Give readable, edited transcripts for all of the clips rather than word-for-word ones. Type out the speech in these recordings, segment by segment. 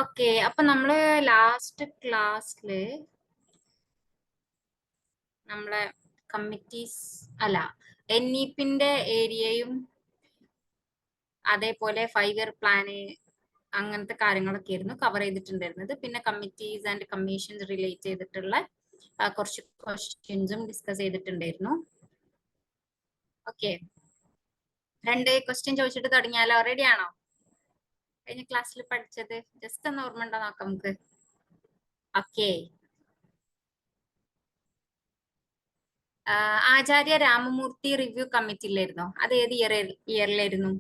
Okay, അപ്പൊ നമ്മള് last ക്ലാസ്സില് നമ്മളെ കമ്മിറ്റീസ് അല്ല NEPന്റെ ഏരിയയും അതേപോലെ 5 ഇയർ പ്ലാന് അങ്ങനത്തെ കാര്യങ്ങളൊക്കെ ആയിരുന്നു കവർ ചെയ്തിട്ടുണ്ടായിരുന്നത്. പിന്നെ കമ്മിറ്റീസ് ആൻഡ് കമ്മീഷൻസ് റിലേറ്റ് ചെയ്തിട്ടുള്ള കുറച്ച് ക്വസ്റ്റ്യൻസും ഡിസ്കസ് ചെയ്തിട്ടുണ്ടായിരുന്നു. ഓക്കെ, 2 ക്വസ്റ്റ്യൻ ചോദിച്ചിട്ട് തുടങ്ങിയാലോ? റെഡി ആണോ? കഴിഞ്ഞ ക്ലാസ്സിൽ പഠിച്ചത് ജസ്റ്റ് ഒന്ന് ഓർമ്മ ഉണ്ടോ നോക്കാം നമുക്ക്. Okay, Acharya Ramamurthi review committee ഇല്ലായിരുന്നോ? അത് ഏത് ഇയറിലായിരുന്നു?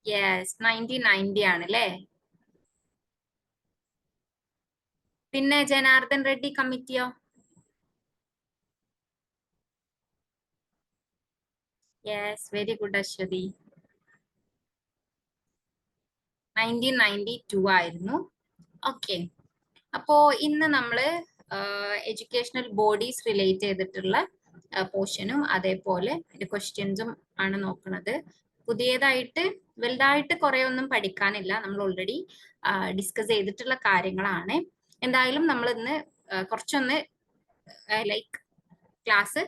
യെസ്, 1990 ആണ് അല്ലേ? പിന്നെ ജനാർദ്ദൻ റെഡ്ഡി കമ്മിറ്റിയോ? Yes, very good Aswathi. 1992 ആയിരുന്നു. ഓക്കെ, അപ്പോ ഇന്ന് നമ്മള് എഡ്യൂക്കേഷണൽ ബോഡീസ് റിലേറ്റ് ചെയ്തിട്ടുള്ള പോർഷനും അതേപോലെ ക്വസ്റ്റ്യൻസും ആണ് നോക്കുന്നത്. പുതിയതായിട്ട് വലുതായിട്ട് കുറെ ഒന്നും പഠിക്കാനില്ല, നമ്മൾ ഓൾറെഡി ഡിസ്കസ് ചെയ്തിട്ടുള്ള കാര്യങ്ങളാണ്. എന്തായാലും നമ്മൾ ഇന്ന് കുറച്ചൊന്ന് ലൈക്ക് ക്ലാസ്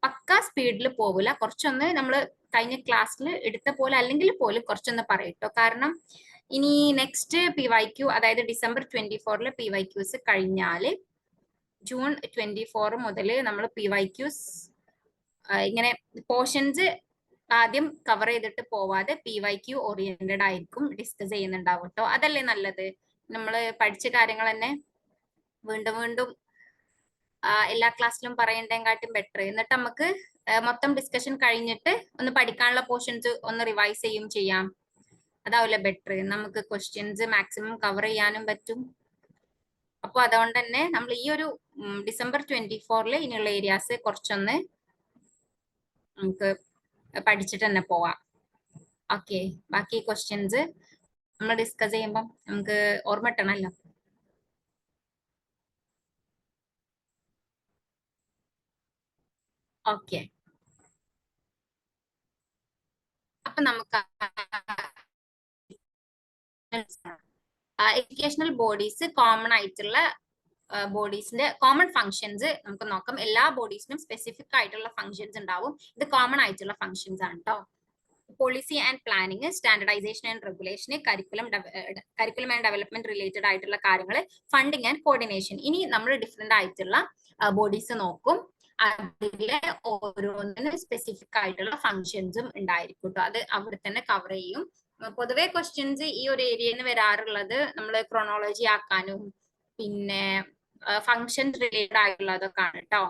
പക്ക സ്പീഡിൽ പോകില്ല, കുറച്ചൊന്ന് നമ്മൾ കഴിഞ്ഞ ക്ലാസ്സിൽ എടുത്ത പോലെ അല്ലെങ്കിൽ പോലും കുറച്ചൊന്ന് പറയട്ടോ. കാരണം ഇനി നെക്സ്റ്റ് PYQ, അതായത് December 24 PYQs കഴിഞ്ഞാല് June 24 മുതൽ നമ്മൾ PYQs ഇങ്ങനെ പോർഷൻസ് ആദ്യം കവർ ചെയ്തിട്ട് പോവാതെ PYQ ഓറിയന്റഡ് ആയിരിക്കും ഡിസ്കസ് ചെയ്യുന്നുണ്ടാവും കേട്ടോ. അതല്ലേ നല്ലത്? നമ്മൾ പഠിച്ച കാര്യങ്ങൾ തന്നെ വീണ്ടും വീണ്ടും എല്ലാ ക്ലാസ്സിലും പറയേണ്ടതിനെക്കാട്ടും ബെറ്റർ. എന്നിട്ട് നമുക്ക് മൊത്തം ഡിസ്കഷൻ കഴിഞ്ഞിട്ട് ഒന്ന് പഠിക്കാനുള്ള പോർഷൻസ് ഒന്ന് റിവൈസ് ചെയ്യും ചെയ്യാം. അതാവില്ല ബെറ്റർ, നമുക്ക് ക്വസ്റ്റ്യൻസ് മാക്സിമം കവർ ചെയ്യാനും പറ്റും. അപ്പൊ അതുകൊണ്ട് തന്നെ നമ്മൾ ഈ ഒരു December 24 ഇനിയുള്ള ഏരിയാസ് കുറച്ചൊന്ന് നമുക്ക് പഠിച്ചിട്ട് തന്നെ പോവാം. ഓക്കെ, ബാക്കി ക്വസ്റ്റ്യൻസ് നമ്മൾ ഡിസ്കസ് ചെയ്യുമ്പോൾ നമുക്ക് ഓർമ്മ കിട്ടണമല്ലോ. ഓക്കെ, അപ്പൊ നമുക്ക് എഡ്യൂക്കേഷണൽ ബോഡീസ് കോമൺ ആയിട്ടുള്ള ബോഡീസിന്റെ കോമൺ ഫങ്ഷൻസ് നമുക്ക് നോക്കാം. എല്ലാ ബോഡീസിനും സ്പെസിഫിക് ആയിട്ടുള്ള ഫങ്ഷൻസ് ഉണ്ടാവും. ഇത് കോമൺ ആയിട്ടുള്ള ഫങ്ഷൻസ് ആണ് കേട്ടോ. Policy and planning, standardisation and regulation, curriculum and development related ആയിട്ടുള്ള കാര്യങ്ങൾ, ഫണ്ടിങ് ആൻഡ് കോർഡിനേഷൻ. ഇനി നമ്മൾ ഡിഫറെന്റ് ആയിട്ടുള്ള ബോഡീസ് നോക്കും. അതിലെ ഓരോന്നിനും സ്പെസിഫിക് ആയിട്ടുള്ള ഫങ്ഷൻസും ഉണ്ടായിരിക്കും കേട്ടോ. അത് അവിടെ തന്നെ കവർ ചെയ്യും. പൊതുവെ ക്വസ്റ്റ്യൻസ് ഈ ഒരു ഏരിയയിൽ നിന്ന് വരാറുള്ളത് നമ്മൾ ക്രോണോളജി ആക്കാനും പിന്നെ ഫങ്ഷൻസ് റിലേറ്റഡ് ആയിട്ടുള്ളതൊക്കെ ആണ് കേട്ടോ.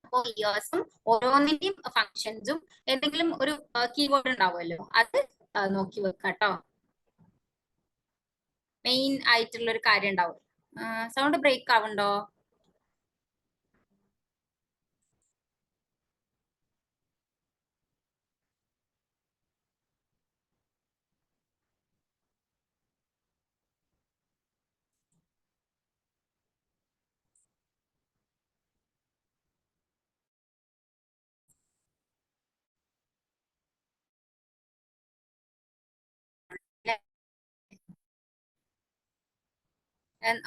അപ്പോൾ ഇയേഴ്സും ഓരോന്നിന്റെയും ഫങ്ഷൻസും എന്തെങ്കിലും ഒരു കീവേഡ് ഉണ്ടാവുമല്ലോ, അത് നോക്കി വെക്കാം കേട്ടോ. മെയിൻ ആയിട്ടുള്ള ഒരു കാര്യം ഉണ്ടാവും. സൗണ്ട് ബ്രേക്ക് ആവുണ്ടോ?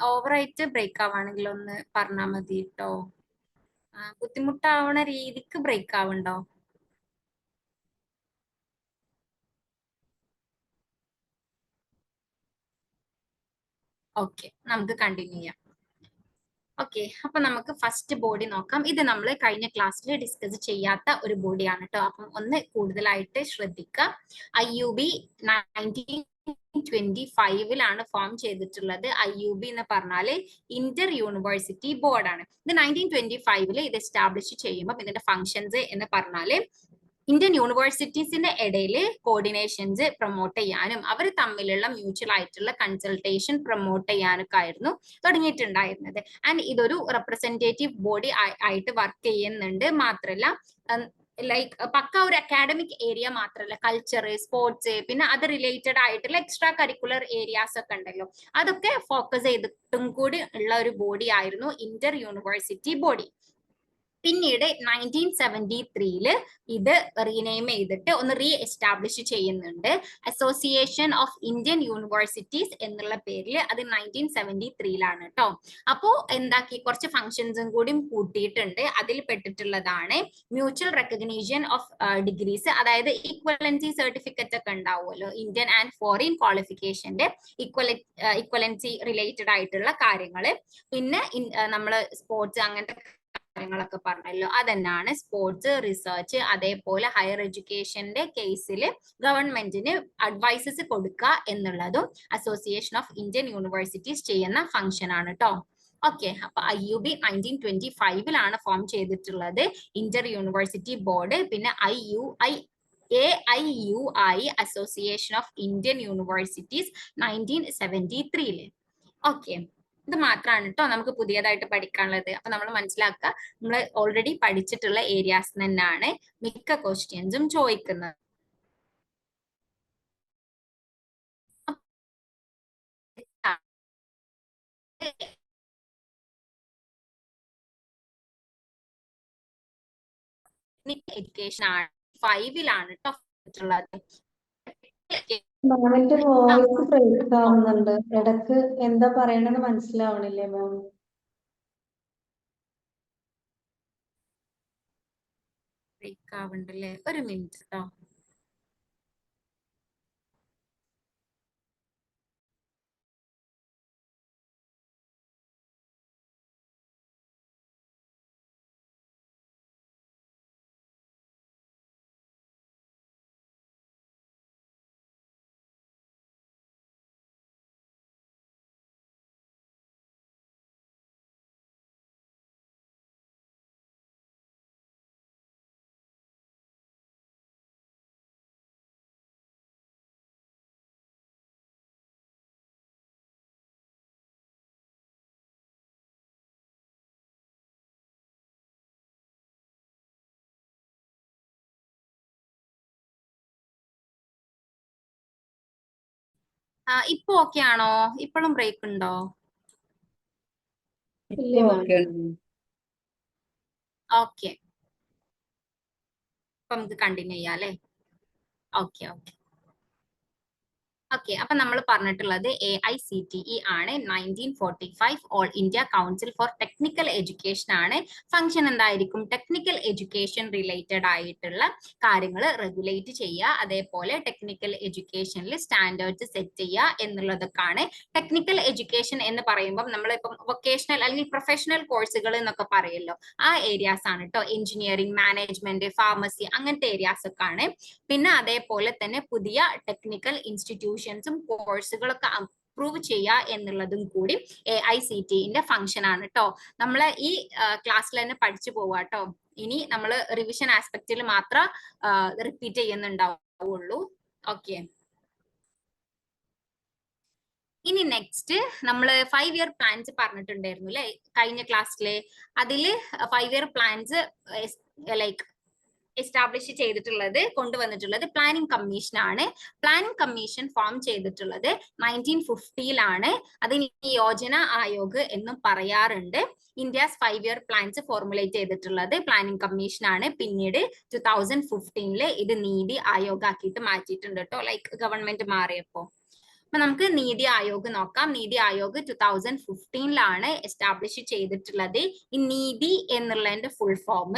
ഓവറായിട്ട് ബ്രേക്ക് ആവുകയാണെങ്കിൽ ഒന്ന് പറഞ്ഞാൽ മതി കേട്ടോ. ബുദ്ധിമുട്ടാവണ രീതിക്ക് ബ്രേക്ക് ആവുണ്ടോ? ഓക്കെ, നമുക്ക് കണ്ടിന്യൂ ചെയ്യാം. ഓക്കെ, അപ്പൊ നമുക്ക് ഫസ്റ്റ് ബോഡി നോക്കാം. ഇത് നമ്മൾ കഴിഞ്ഞ ക്ലാസ്സിൽ ഡിസ്കസ് ചെയ്യാത്ത ഒരു ബോഡിയാണ് കേട്ടോ. അപ്പം ഒന്ന് കൂടുതലായിട്ട് ശ്രദ്ധിക്കുക. IUB 1925 ഫോം ചെയ്തിട്ടുള്ളത്. IUB എന്ന് പറഞ്ഞാല് ഇന്റർ യൂണിവേഴ്സിറ്റി ബോർഡാണ്. ഇത് 1925 ഇത് എസ്റ്റാബ്ലിഷ് ചെയ്യുമ്പോൾ ഇതിന്റെ ഫങ്ഷൻസ് എന്ന് പറഞ്ഞാല് ഇന്ത്യൻ യൂണിവേഴ്സിറ്റീസിന്റെ ഇടയിൽ കോർഡിനേഷൻസ് പ്രൊമോട്ട് ചെയ്യാനും അവർ തമ്മിലുള്ള മ്യൂച്വൽ ആയിട്ടുള്ള കൺസൾട്ടേഷൻ പ്രൊമോട്ട് ചെയ്യാനൊക്കെ ആയിരുന്നു തുടങ്ങിയിട്ടുണ്ടായിരുന്നത്. ആൻഡ് ഇതൊരു റെപ്രസെന്റേറ്റീവ് ബോഡി ആയിട്ട് വർക്ക് ചെയ്യുന്നുണ്ട്. മാത്രമല്ല ലൈക്ക് പക്ക ഒരു അക്കാഡമിക് ഏരിയ മാത്രമല്ല, കൾച്ചർ, സ്പോർട്സ്, പിന്നെ അത് റിലേറ്റഡ് ആയിട്ടുള്ള എക്സ്ട്രാ കരിക്കുലർ ഏരിയാസ് ഒക്കെ ഉണ്ടല്ലോ, അതൊക്കെ ഫോക്കസ് ചെയ്തിട്ടും കൂടി ഉള്ള ഒരു ബോഡി ആയിരുന്നു ഇന്റർ യൂണിവേഴ്സിറ്റി ബോഡി. പിന്നീട് 1973 ഇത് റീനെയിം ചെയ്തിട്ട് ഒന്ന് റീ എസ്റ്റാബ്ലിഷ് ചെയ്യുന്നുണ്ട്. അസോസിയേഷൻ ഓഫ് ഇന്ത്യൻ യൂണിവേഴ്സിറ്റീസ് എന്നുള്ള പേരിൽ. അത് 1973 കേട്ടോ. അപ്പോ എന്താക്കി കുറച്ച് ഫങ്ഷൻസും കൂടി കൂട്ടിയിട്ടുണ്ട്. അതിൽ പെട്ടിട്ടുള്ളതാണ് മ്യൂച്വൽ റെക്കഗ്നീഷൻ ഓഫ് ഡിഗ്രീസ്, അതായത് ഈക്വലൻസി സർട്ടിഫിക്കറ്റ് ഒക്കെ ഉണ്ടാവുമല്ലോ, ഇന്ത്യൻ ആൻഡ് ഫോറിൻ ക്വാളിഫിക്കേഷന്റെ ഇക്വലൻസി റിലേറ്റഡ് ആയിട്ടുള്ള കാര്യങ്ങൾ. പിന്നെ നമ്മൾ സ്പോർട്സ് അങ്ങനത്തെ കാര്യങ്ങളൊക്കെ പറഞ്ഞല്ലോ, അതെന്നാണ് സ്പോർട്സ്, റിസർച്ച്, അതേപോലെ ഹയർ എഡ്യൂക്കേഷന്റെ കേസിൽ ഗവൺമെന്റിന് അഡ്വൈസസ് കൊടുക്കുക എന്നുള്ളതും അസോസിയേഷൻ ഓഫ് ഇന്ത്യൻ യൂണിവേഴ്സിറ്റീസ് ചെയ്യുന്ന ഫംഗ്ഷൻ ആണ് കേട്ടോ. ഓക്കെ, അപ്പൊ IUB 1925 ഫോം ചെയ്തിട്ടുള്ളത്, ഇന്റർ യൂണിവേഴ്സിറ്റി ബോർഡ്. പിന്നെ AIUI association of Indian universities 1973. Okay, ഇത് മാത്രമാണ് കേട്ടോ നമുക്ക് പുതിയതായിട്ട് പഠിക്കാനുള്ളത്. അപ്പൊ നമ്മൾ മനസ്സിലാക്കുക, നമ്മൾ ഓൾറെഡി പഠിച്ചിട്ടുള്ള ഏരിയാസ് തന്നെയാണ് മിക്ക ക്വസ്റ്റ്യൻസും ചോദിക്കുന്നത്. എഡ്യൂക്കേഷൻ ആണ് 5 കേട്ടോ ഉള്ളത്. മാമിന്റെ വോയിസ് ബ്രേക്ക് ആവുന്നുണ്ട്, ഇടക്ക് എന്താ പറയണെന്ന് മനസ്സിലാവണില്ലേ മാം? ബ്രേക്ക് ആവണ്ടല്ലേ, ഒരു മിനിറ്റ് കേട്ടോ. ഇപ്പൊ ഓക്കെ ആണോ? ഇപ്പോഴും ബ്രേക്ക് ഉണ്ടോ? ഓക്കെ, അപ്പൊ നമുക്ക് കണ്ടിന്യൂ ചെയ്യാം അല്ലേ? ഓക്കെ ഓക്കെ ഓക്കെ, അപ്പൊ നമ്മൾ പറഞ്ഞിട്ടുള്ളത് AICTE ആണ്. 1945 all India council for technical education ആണ്. ഫംഗ്ഷൻ എന്തായിരിക്കും? ടെക്നിക്കൽ എഡ്യൂക്കേഷൻ റിലേറ്റഡ് ആയിട്ടുള്ള കാര്യങ്ങൾ റെഗുലേറ്റ് ചെയ്യുക, അതേപോലെ ടെക്നിക്കൽ എഡ്യൂക്കേഷനിൽ സ്റ്റാൻഡേർഡ്സ് സെറ്റ് ചെയ്യുക എന്നുള്ളതൊക്കെയാണ്. ടെക്നിക്കൽ എഡ്യൂക്കേഷൻ എന്ന് പറയുമ്പോൾ നമ്മളിപ്പം വൊക്കേഷണൽ അല്ലെങ്കിൽ പ്രൊഫഷണൽ കോഴ്സുകൾ എന്നൊക്കെ പറയല്ലോ, ആ ഏരിയാസ് ആണ് കേട്ടോ. എഞ്ചിനീയറിംഗ്, മാനേജ്മെന്റ്, ഫാർമസി, അങ്ങനത്തെ ഏരിയാസ് ഒക്കെ ആണ്. പിന്നെ അതേപോലെ തന്നെ പുതിയ ടെക്നിക്കൽ ഇൻസ്റ്റിറ്റ്യൂഷൻസും കോഴ്സുകളൊക്കെ അപ്രൂവ് ചെയ്യുക എന്നുള്ളതും കൂടി AICTEന്റെ ഫംഗ്ഷൻ ആണ് കേട്ടോ. നമ്മൾ ഈ ക്ലാസ്സിൽ തന്നെ പഠിച്ചു പോവുക കേട്ടോ. ഇനി നമ്മൾ റിവിഷൻ ആസ്പെക്റ്റിൽ മാത്രം റിപ്പീറ്റ് ചെയ്യുന്നുണ്ടാവുള്ളൂ. ഓക്കെ, ഇനി നെക്സ്റ്റ് നമ്മൾ 5 ഇയർ പ്ലാൻസ് പറഞ്ഞിട്ടുണ്ടായിരുന്നു അല്ലെ കഴിഞ്ഞ ക്ലാസ്സിലെ. അതില് 5 ഇയർ പ്ലാൻസ് ലൈക്ക് എസ്റ്റാബ്ലിഷ് ചെയ്തിട്ടുള്ളത്, കൊണ്ടുവന്നിട്ടുള്ളത് പ്ലാനിംഗ് കമ്മീഷൻ ആണ്. പ്ലാനിംഗ് കമ്മീഷൻ ഫോം ചെയ്തിട്ടുള്ളത് 1950 അതിന് യോജന ആയോഗ് എന്നും പറയാറുണ്ട്. ഇന്ത്യസ് 5 ഇയർ പ്ലാൻസ് ഫോർമുലേറ്റ് ചെയ്തിട്ടുള്ളത് പ്ലാനിംഗ് കമ്മീഷൻ ആണ്. പിന്നീട് 2015 ഇത് നീതി ആയോഗ് ആക്കിയിട്ട് മാറ്റിയിട്ടുണ്ട് കേട്ടോ, ലൈക്ക് ഗവൺമെന്റ് മാറിയപ്പോ. അപ്പൊ നമുക്ക് നീതി ആയോഗ് നോക്കാം. നീതി ആയോഗ് 2015 എസ്റ്റാബ്ലിഷ് ചെയ്തിട്ടുള്ളത്. ഈ നീതി എന്നുള്ളതിന്റെ full form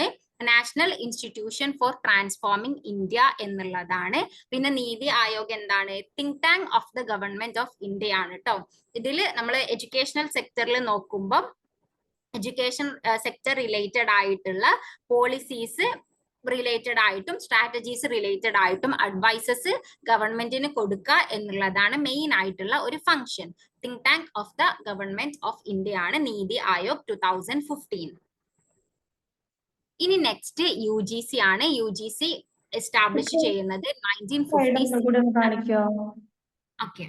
national institution for transforming India എന്നുള്ളതാണ്. പിന്നെ നീതി ആയോഗ് എന്താണ്? Think tank of the government of India ആണ് കേട്ടോ. ഇതില് നമ്മൾ എഡ്യൂക്കേഷണൽ സെക്ടറിൽ നോക്കുമ്പോൾ എഡ്യൂക്കേഷൻ സെക്ടർ റിലേറ്റഡ് ആയിട്ടുള്ള പോളിസീസ് റിലേറ്റഡ് ആയിട്ടും സ്ട്രാറ്റജീസ് റിലേറ്റഡ് ആയിട്ടും അഡ്വൈസസ് ഗവൺമെന്റിന് കൊടുക്കുക എന്നുള്ളതാണ് മെയിൻ ആയിട്ടുള്ള ഒരു function. Think tank of the government of India ആണ് നീതി ആയോഗ് 2015. ഇനി നെക്സ്റ്റ് UGC ആണ്. UGC എസ്റ്റാബ്ലിഷ് ചെയ്യുന്നത് 1950. Okay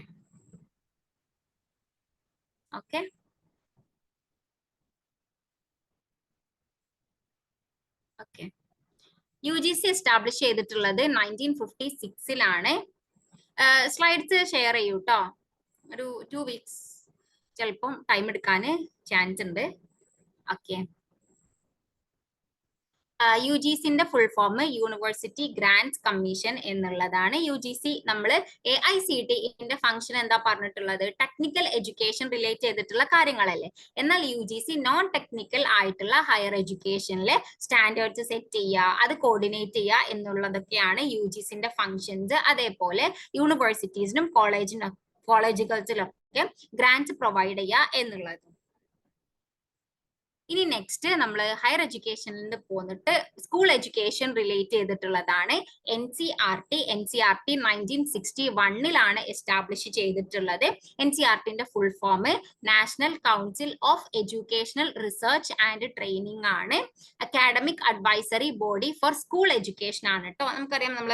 okay okay UGC establish ചെയ്തിട്ടുള്ളത് 1956 സ്ലൈഡ്സ് ഷെയർ ചെയ്യൂ കേട്ടോ. ഒരു 2 weeks ചിലപ്പം ടൈം എടുക്കാൻ ചാൻസ് ഉണ്ട്. ഓക്കെ, UGCന്റെ full form university grants commission എന്നുള്ളതാണ്. UGC നമ്മൾ AICTEന്റെ ഫംഗ്ഷൻ എന്താ പറഞ്ഞിട്ടുള്ളത്? ടെക്നിക്കൽ എഡ്യൂക്കേഷൻ റിലേറ്റ് ചെയ്തിട്ടുള്ള കാര്യങ്ങളല്ലേ. എന്നാൽ UGC നോൺ ടെക്നിക്കൽ ആയിട്ടുള്ള ഹയർ എഡ്യൂക്കേഷനിലെ സ്റ്റാൻഡേർഡ്സ് സെറ്റ് ചെയ്യുക, അത് കോർഡിനേറ്റ് ചെയ്യുക എന്നുള്ളതൊക്കെയാണ് UGCന്റെ ഫംഗ്ഷൻസ്. അതേപോലെ യൂണിവേഴ്സിറ്റീസിനും കോളേജുകൾസിലൊക്കെ ഗ്രാന്റ്സ് പ്രൊവൈഡ് ചെയ്യുക എന്നുള്ളത്. ഇനി നെക്സ്റ്റ് നമ്മൾ ഹയർ എഡ്യൂക്കേഷനിൽ പോന്നിട്ട് സ്കൂൾ എഡ്യൂക്കേഷൻ റിലേറ്റ് ചെയ്തിട്ടുള്ളതാണ് NCERT. NCERT 1961 എസ്റ്റാബ്ലിഷ് ചെയ്തിട്ടുള്ളത്. NCERTന്റെ full form national council of educational research and training ആണ്. Academic advisory body for school education ആണ് കേട്ടോ. നമുക്കറിയാം നമ്മൾ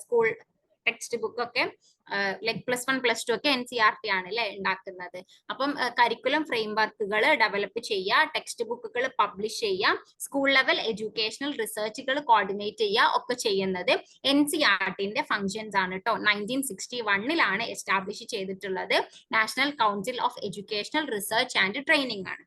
സ്കൂൾ ടെക്സ്റ്റ് ബുക്ക് ഒക്കെ ലൈക് +1 +2 ഒക്കെ NCERT ആണ് അല്ലെ ഉണ്ടാക്കുന്നത്. അപ്പം കരിക്കുലം ഫ്രെയിംവർക്കുകൾ ഡെവലപ്പ് ചെയ്യുക, ടെക്സ്റ്റ് ബുക്കുകൾ പബ്ലിഷ് ചെയ്യുക, സ്കൂൾ ലെവൽ എഡ്യൂക്കേഷണൽ റിസർച്ചുകൾ കോർഡിനേറ്റ് ചെയ്യുക ഒക്കെ ചെയ്യുന്നത് NCERTന്റെ ഫംഗ്ഷൻസ് ആണ് കേട്ടോ. 1961 എസ്റ്റാബ്ലിഷ് ചെയ്തിട്ടുള്ളത്. National council of educational research and training ആണ്.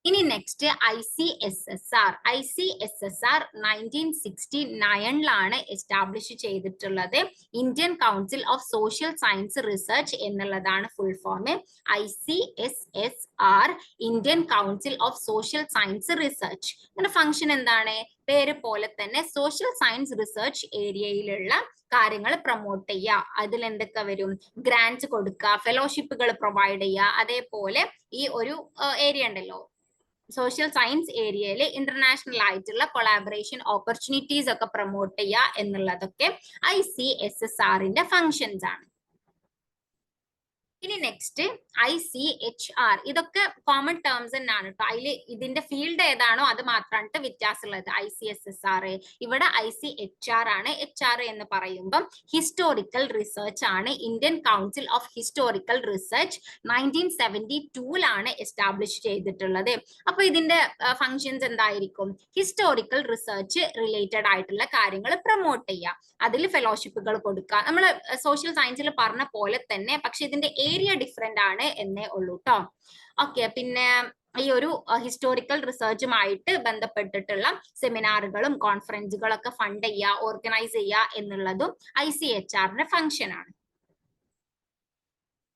ഇനി നെക്സ്റ്റ് ICSSR. ICSSR 1969 എസ്റ്റാബ്ലിഷ് ചെയ്തിട്ടുള്ളത്. Indian council of social science research എന്നുള്ളതാണ് full form. ICSSR Indian council of social science research. ഇതിന്റെ ഫംഗ്ഷൻ എന്താണ്? പേര് പോലെ തന്നെ സോഷ്യൽ സയൻസ് റിസർച്ച് ഏരിയയിലുള്ള കാര്യങ്ങൾ പ്രൊമോട്ട് ചെയ്യുക. അതിൽ എന്തൊക്കെ വരും? ഗ്രാന്റ്സ് കൊടുക്കുക, ഫെലോഷിപ്പുകൾ പ്രൊവൈഡ് ചെയ്യുക. അതേപോലെ ഈ ഒരു ഏരിയ ഉണ്ടല്ലോ, സോഷ്യൽ സയൻസ് ഏരിയയിൽ ഇന്റർനാഷണൽ ആയിട്ടുള്ള കൊളാബറേഷൻ ഓപ്പർച്യൂണിറ്റീസ് ഒക്കെ പ്രൊമോട്ട് ചെയ്യുക എന്നുള്ളതൊക്കെ ICSSRന്റെ ഫങ്ഷൻസ് ആണ്. ഇനി നെക്സ്റ്റ് ICHR. ഇതൊക്കെ കോമൺ ടേംസ് തന്നെയാണ് കേട്ടോ. അതിൽ ഇതിന്റെ ഫീൽഡ് ഏതാണോ അത് മാത്രമാണ് വ്യത്യാസമുള്ളത്. ICSSR ഇവിടെ ICHR ആണ്. HR എന്ന് പറയുമ്പം ഹിസ്റ്റോറിക്കൽ റിസർച്ച് ആണ്. Indian council of historical research 1972 establish ചെയ്തിട്ടുള്ളത്. അപ്പൊ ഇതിന്റെ ഫങ്ഷൻസ് എന്തായിരിക്കും? ഹിസ്റ്റോറിക്കൽ റിസർച്ച് റിലേറ്റഡ് ആയിട്ടുള്ള കാര്യങ്ങൾ പ്രൊമോട്ട് ചെയ്യുക, അതിൽ ഫെലോഷിപ്പുകൾ കൊടുക്കുക. നമ്മൾ സോഷ്യൽ സയൻസിൽ പറഞ്ഞ പോലെ തന്നെ, പക്ഷെ ഇതിന്റെ ഏരിയ ഡിഫറെന്റ് ആണ് എന്നേ ഉള്ളൂ കേട്ടോ. ഓക്കെ, പിന്നെ ഈ ഒരു ഹിസ്റ്റോറിക്കൽ റിസർച്ചുമായിട്ട് ബന്ധപ്പെട്ടിട്ടുള്ള സെമിനാറുകളും കോൺഫറൻസുകളൊക്കെ ഫണ്ട് ചെയ്യുക, ഓർഗനൈസ് ചെയ്യുക എന്നുള്ളതും ICHRന്റെ ഫംഗ്ഷൻ ആണ്.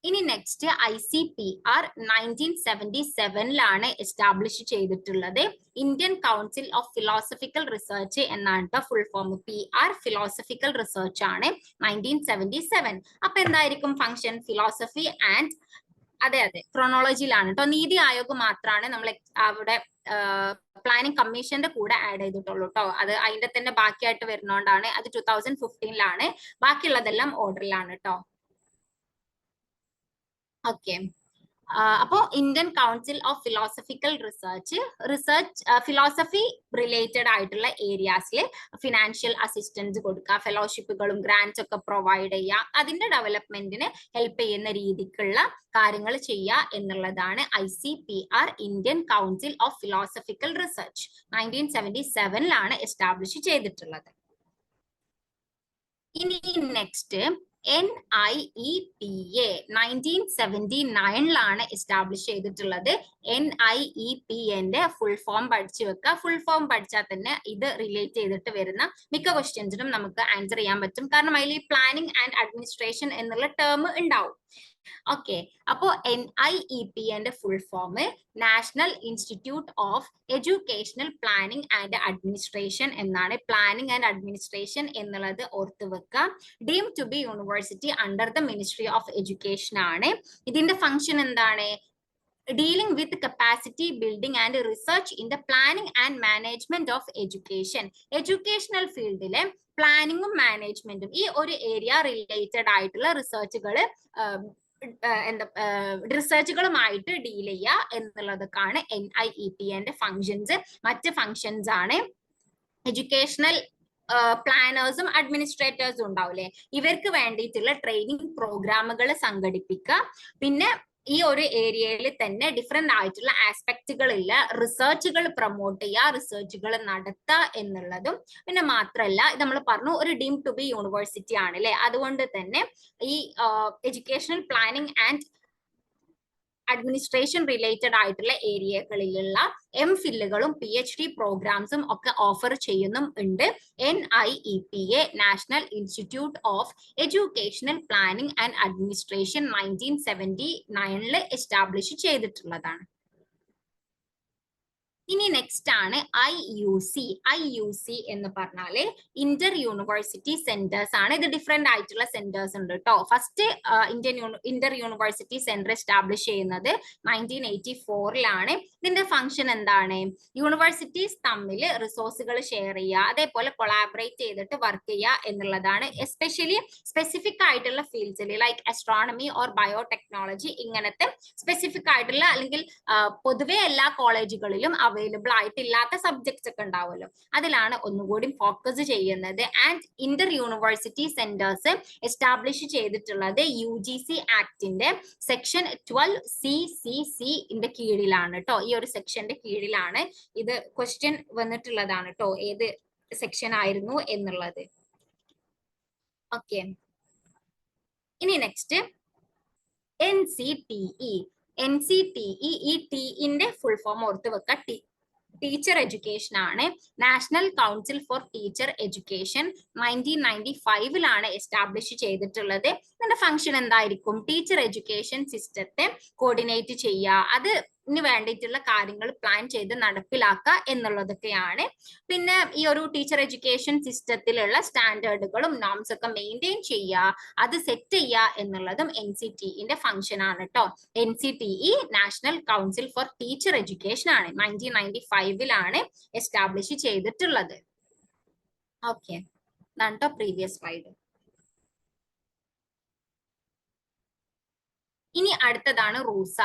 ഇനി നെക്സ്റ്റ് ICPR 1977 എസ്റ്റാബ്ലിഷ് ചെയ്തിട്ടുള്ളത്. Indian council of philosophical research എന്നാണ് full form. PR philosophical research ആണ്. 1977. അപ്പൊ എന്തായിരിക്കും ഫംഗ്ഷൻ? ഫിലോസഫി ആൻഡ് അതെ ക്രോണോളജിയിലാണ് കേട്ടോ. നീതി ആയോഗ് മാത്രമാണ് നമ്മൾ അവിടെ പ്ലാനിംഗ് കമ്മീഷന്റെ കൂടെ ആഡ് ചെയ്തിട്ടുള്ളൂ കേട്ടോ. അത് അതിന്റെ തന്നെ ബാക്കിയായിട്ട് വരുന്നോണ്ടാണ്. അത് 2015 ബാക്കിയുള്ളതെല്ലാം ഓർഡറിലാണ് കേട്ടോ. ഓക്കെ, അപ്പോ Indian council of philosophical research philosophy related ആയിട്ടുള്ള ഏരിയാസിൽ ഫിനാൻഷ്യൽ അസിസ്റ്റൻസ് കൊടുക്കുക, ഫെലോഷിപ്പുകളും ഗ്രാന്റ്സ് ഒക്കെ പ്രൊവൈഡ് ചെയ്യുക, അതിന്റെ ഡെവലപ്മെന്റിന് ഹെൽപ്പ് ചെയ്യുന്ന രീതിക്കുള്ള കാര്യങ്ങൾ ചെയ്യുക എന്നുള്ളതാണ് ICPR Indian council of philosophical research 1977 establish ചെയ്തിട്ടുള്ളത്. ഇനി നെക്സ്റ്റ് NIEPA 1979 എസ്റ്റാബ്ലിഷ് ചെയ്തിട്ടുള്ളത്. NIEPAന്റെ ഫുൾ ഫോം പഠിച്ചു വെക്കുക. ഫുൾ ഫോം പഠിച്ചാൽ തന്നെ ഇത് റിലേറ്റ് ചെയ്തിട്ട് വരുന്ന മിക്ക ക്വസ്റ്റ്യൻസിനും നമുക്ക് ആൻസർ ചെയ്യാൻ പറ്റും. കാരണം അതിൽ പ്ലാനിംഗ് ആൻഡ് അഡ്മിനിസ്ട്രേഷൻ എന്നുള്ള ടേം ഉണ്ടാവും. ഓക്കെ, അപ്പോ NIEPAന്റെ full form national institute of educational planning and administration എന്നാണ്. പ്ലാനിംഗ് ആൻഡ് അഡ്മിനിസ്ട്രേഷൻ എന്നുള്ളത് ഓർത്ത് വെക്കുക. Deem to be university under the ministry of education ആണ്. ഇതിന്റെ ഫംഗ്ഷൻ എന്താണ്? Dealing with capacity building and research in the planning and management of education. Educational ഫീൽഡിലെ പ്ലാനിങ്ങും മാനേജ്മെന്റും ഈ ഒരു ഏരിയ റിലേറ്റഡ് ആയിട്ടുള്ള റിസർച്ചുകളുമായിട്ട് ഡീൽ ചെയ്യുക എന്നുള്ളതൊക്കെയാണ് NIEPAന്റെ ഫങ്ഷൻസ്. മറ്റ് ഫങ്ഷൻസ് ആണ് എഡ്യൂക്കേഷണൽ പ്ലാനേഴ്സും അഡ്മിനിസ്ട്രേറ്റേഴ്സും ഉണ്ടാവില്ലേ, ഇവർക്ക് വേണ്ടിയിട്ടുള്ള ട്രെയിനിങ് പ്രോഗ്രാമുകൾ സംഘടിപ്പിക്കുക. പിന്നെ ഈ ഒരു ഏരിയയിൽ തന്നെ ഡിഫറെന്റ് ആയിട്ടുള്ള ആസ്പെക്റ്റുകളുള്ള റിസർച്ചുകൾ പ്രൊമോട്ട് ചെയ്യുക, റിസർച്ചുകൾ നടത്തുക എന്നുള്ളതും, പിന്നെ മാത്രമല്ല നമ്മൾ പറഞ്ഞു ഒരു ഡീം ടു ബി യൂണിവേഴ്സിറ്റി ആണ് അല്ലെ, അതുകൊണ്ട് തന്നെ ഈ educational planning and administration related ആയിട്ടുള്ള ഏരിയകളിലുള്ള എംഫില്ലുകളും PhD പ്രോഗ്രാംസും ഒക്കെ ഓഫർ ചെയ്യുന്നുണ്ട് NIEPA national institute of educational planning and administration 1979 establish ചെയ്തിട്ടുള്ളതാണ്. ഇനി നെക്സ്റ്റ് ആണ് IUC എന്ന് പറഞ്ഞാല് ഇന്റർ യൂണിവേഴ്സിറ്റി സെന്റേഴ്സ് ആണ്. ഇത് ഡിഫറെന്റ് ആയിട്ടുള്ള സെന്റേഴ്സ് ഉണ്ട് കേട്ടോ. First Inter university centre establish ചെയ്യുന്നത് 1984 ഇതിന്റെ ഫംഗ്ഷൻ എന്താണ്? യൂണിവേഴ്സിറ്റീസ് തമ്മിൽ റിസോഴ്സുകൾ ഷെയർ ചെയ്യുക, അതേപോലെ കൊളാബറേറ്റ് ചെയ്തിട്ട് വർക്ക് ചെയ്യുക എന്നുള്ളതാണ്. എസ്പെഷ്യലി സ്പെസിഫിക് ആയിട്ടുള്ള ഫീൽഡ്സിൽ ലൈക്ക് അസ്ട്രോണമി ഓർ ബയോടെക്നോളജി, ഇങ്ങനത്തെ സ്പെസിഫിക് ആയിട്ടുള്ള അല്ലെങ്കിൽ പൊതുവെ എല്ലാ കോളേജുകളിലും അവൈലബിൾ ആയിട്ടില്ലാത്ത സബ്ജക്ട്സ് ഒക്കെ ഉണ്ടാവുമല്ലോ, അതിലാണ് ഒന്നുകൂടി ഫോക്കസ് ചെയ്യുന്നത്. And Inter university centres establish ചെയ്തിട്ടുള്ളത് UGC ആക്ടിന്റെ സെക്ഷൻ 12CCC കീഴിലാണ് കേട്ടോ. ഈ ഒരു സെക്ഷന്റെ കീഴിലാണ് ഇത് ക്വസ്റ്റ്യൻ വന്നിട്ടുള്ളതാണ് കേട്ടോ, ഏത് സെക്ഷൻ ആയിരുന്നു എന്നുള്ളത്. ഓക്കെ, ഇനി നെക്സ്റ്റ് NCTE. ഈ ടിന്റെ ഫുൾ ഫോം ഓർത്ത് വെക്ക. ടീച്ചർ എഡ്യൂക്കേഷൻ ആണ്. National council for teacher education 1995 establish ചെയ്തിട്ടുള്ളത്. ഇതിന്റെ ഫംഗ്ഷൻ എന്തായിരിക്കും? ടീച്ചർ എഡ്യൂക്കേഷൻ സിസ്റ്റത്തെ കോർഡിനേറ്റ് ചെയ്യുക, അതിന് വേണ്ടിയിട്ടുള്ള കാര്യങ്ങൾ പ്ലാൻ ചെയ്ത് നടപ്പിലാക്കുക എന്നുള്ളതൊക്കെയാണ്. പിന്നെ ഈ ഒരു ടീച്ചർ എഡ്യൂക്കേഷൻ സിസ്റ്റത്തിലുള്ള സ്റ്റാൻഡേർഡുകളും നോംസ് ഒക്കെ മെയിൻറ്റെയിൻ ചെയ്യുക, അത് സെറ്റ് ചെയ്യുക എന്നുള്ളതും NCTEന്റെ ഫംഗ്ഷൻ ആണ് കേട്ടോ. NCTE national council for teacher education ആണ്. 1995 എസ്റ്റാബ്ലിഷ് ചെയ്തിട്ടുള്ളത്. ഓക്കെ, ഇതാണ് കേട്ടോ പ്രീവിയസ് സ്ലൈഡ്. ഇനി അടുത്തതാണ് റൂസ.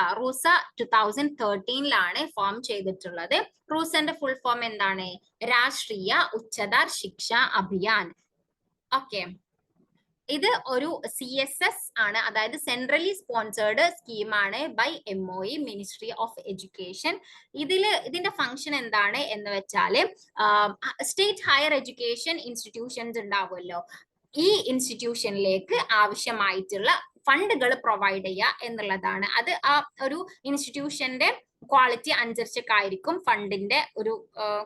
2013 ഫോം ചെയ്തിട്ടുള്ളത്. റൂസന്റെ ഫുൾ ഫോം എന്താണ്? രാഷ്ട്രീയ ഉച്ചതർ ശിക്ഷ അഭിയാൻ. ഓക്കെ, ഇത് ഒരു CSS ആണ്, അതായത് സെൻട്രലി സ്പോൺസേർഡ് സ്കീമാണ് by MOE ministry of education. ഇതിന്റെ ഫംഗ്ഷൻ എന്താണ് എന്ന് വെച്ചാല് സ്റ്റേറ്റ് ഹയർ എഡ്യൂക്കേഷൻ ഇൻസ്റ്റിറ്റ്യൂഷൻസ് ഉണ്ടാവുമല്ലോ, ഈ ഇൻസ്റ്റിറ്റ്യൂഷനിലേക്ക് ആവശ്യമായിട്ടുള്ള ഫണ്ടുകൾ പ്രൊവൈഡ് ചെയ്യുക എന്നുള്ളതാണ്. അത് ആ ഒരു ഇൻസ്റ്റിറ്റ്യൂഷന്റെ ക്വാളിറ്റി അനുസരിച്ചൊക്കെ ആയിരിക്കും ഫണ്ടിന്റെ ഒരു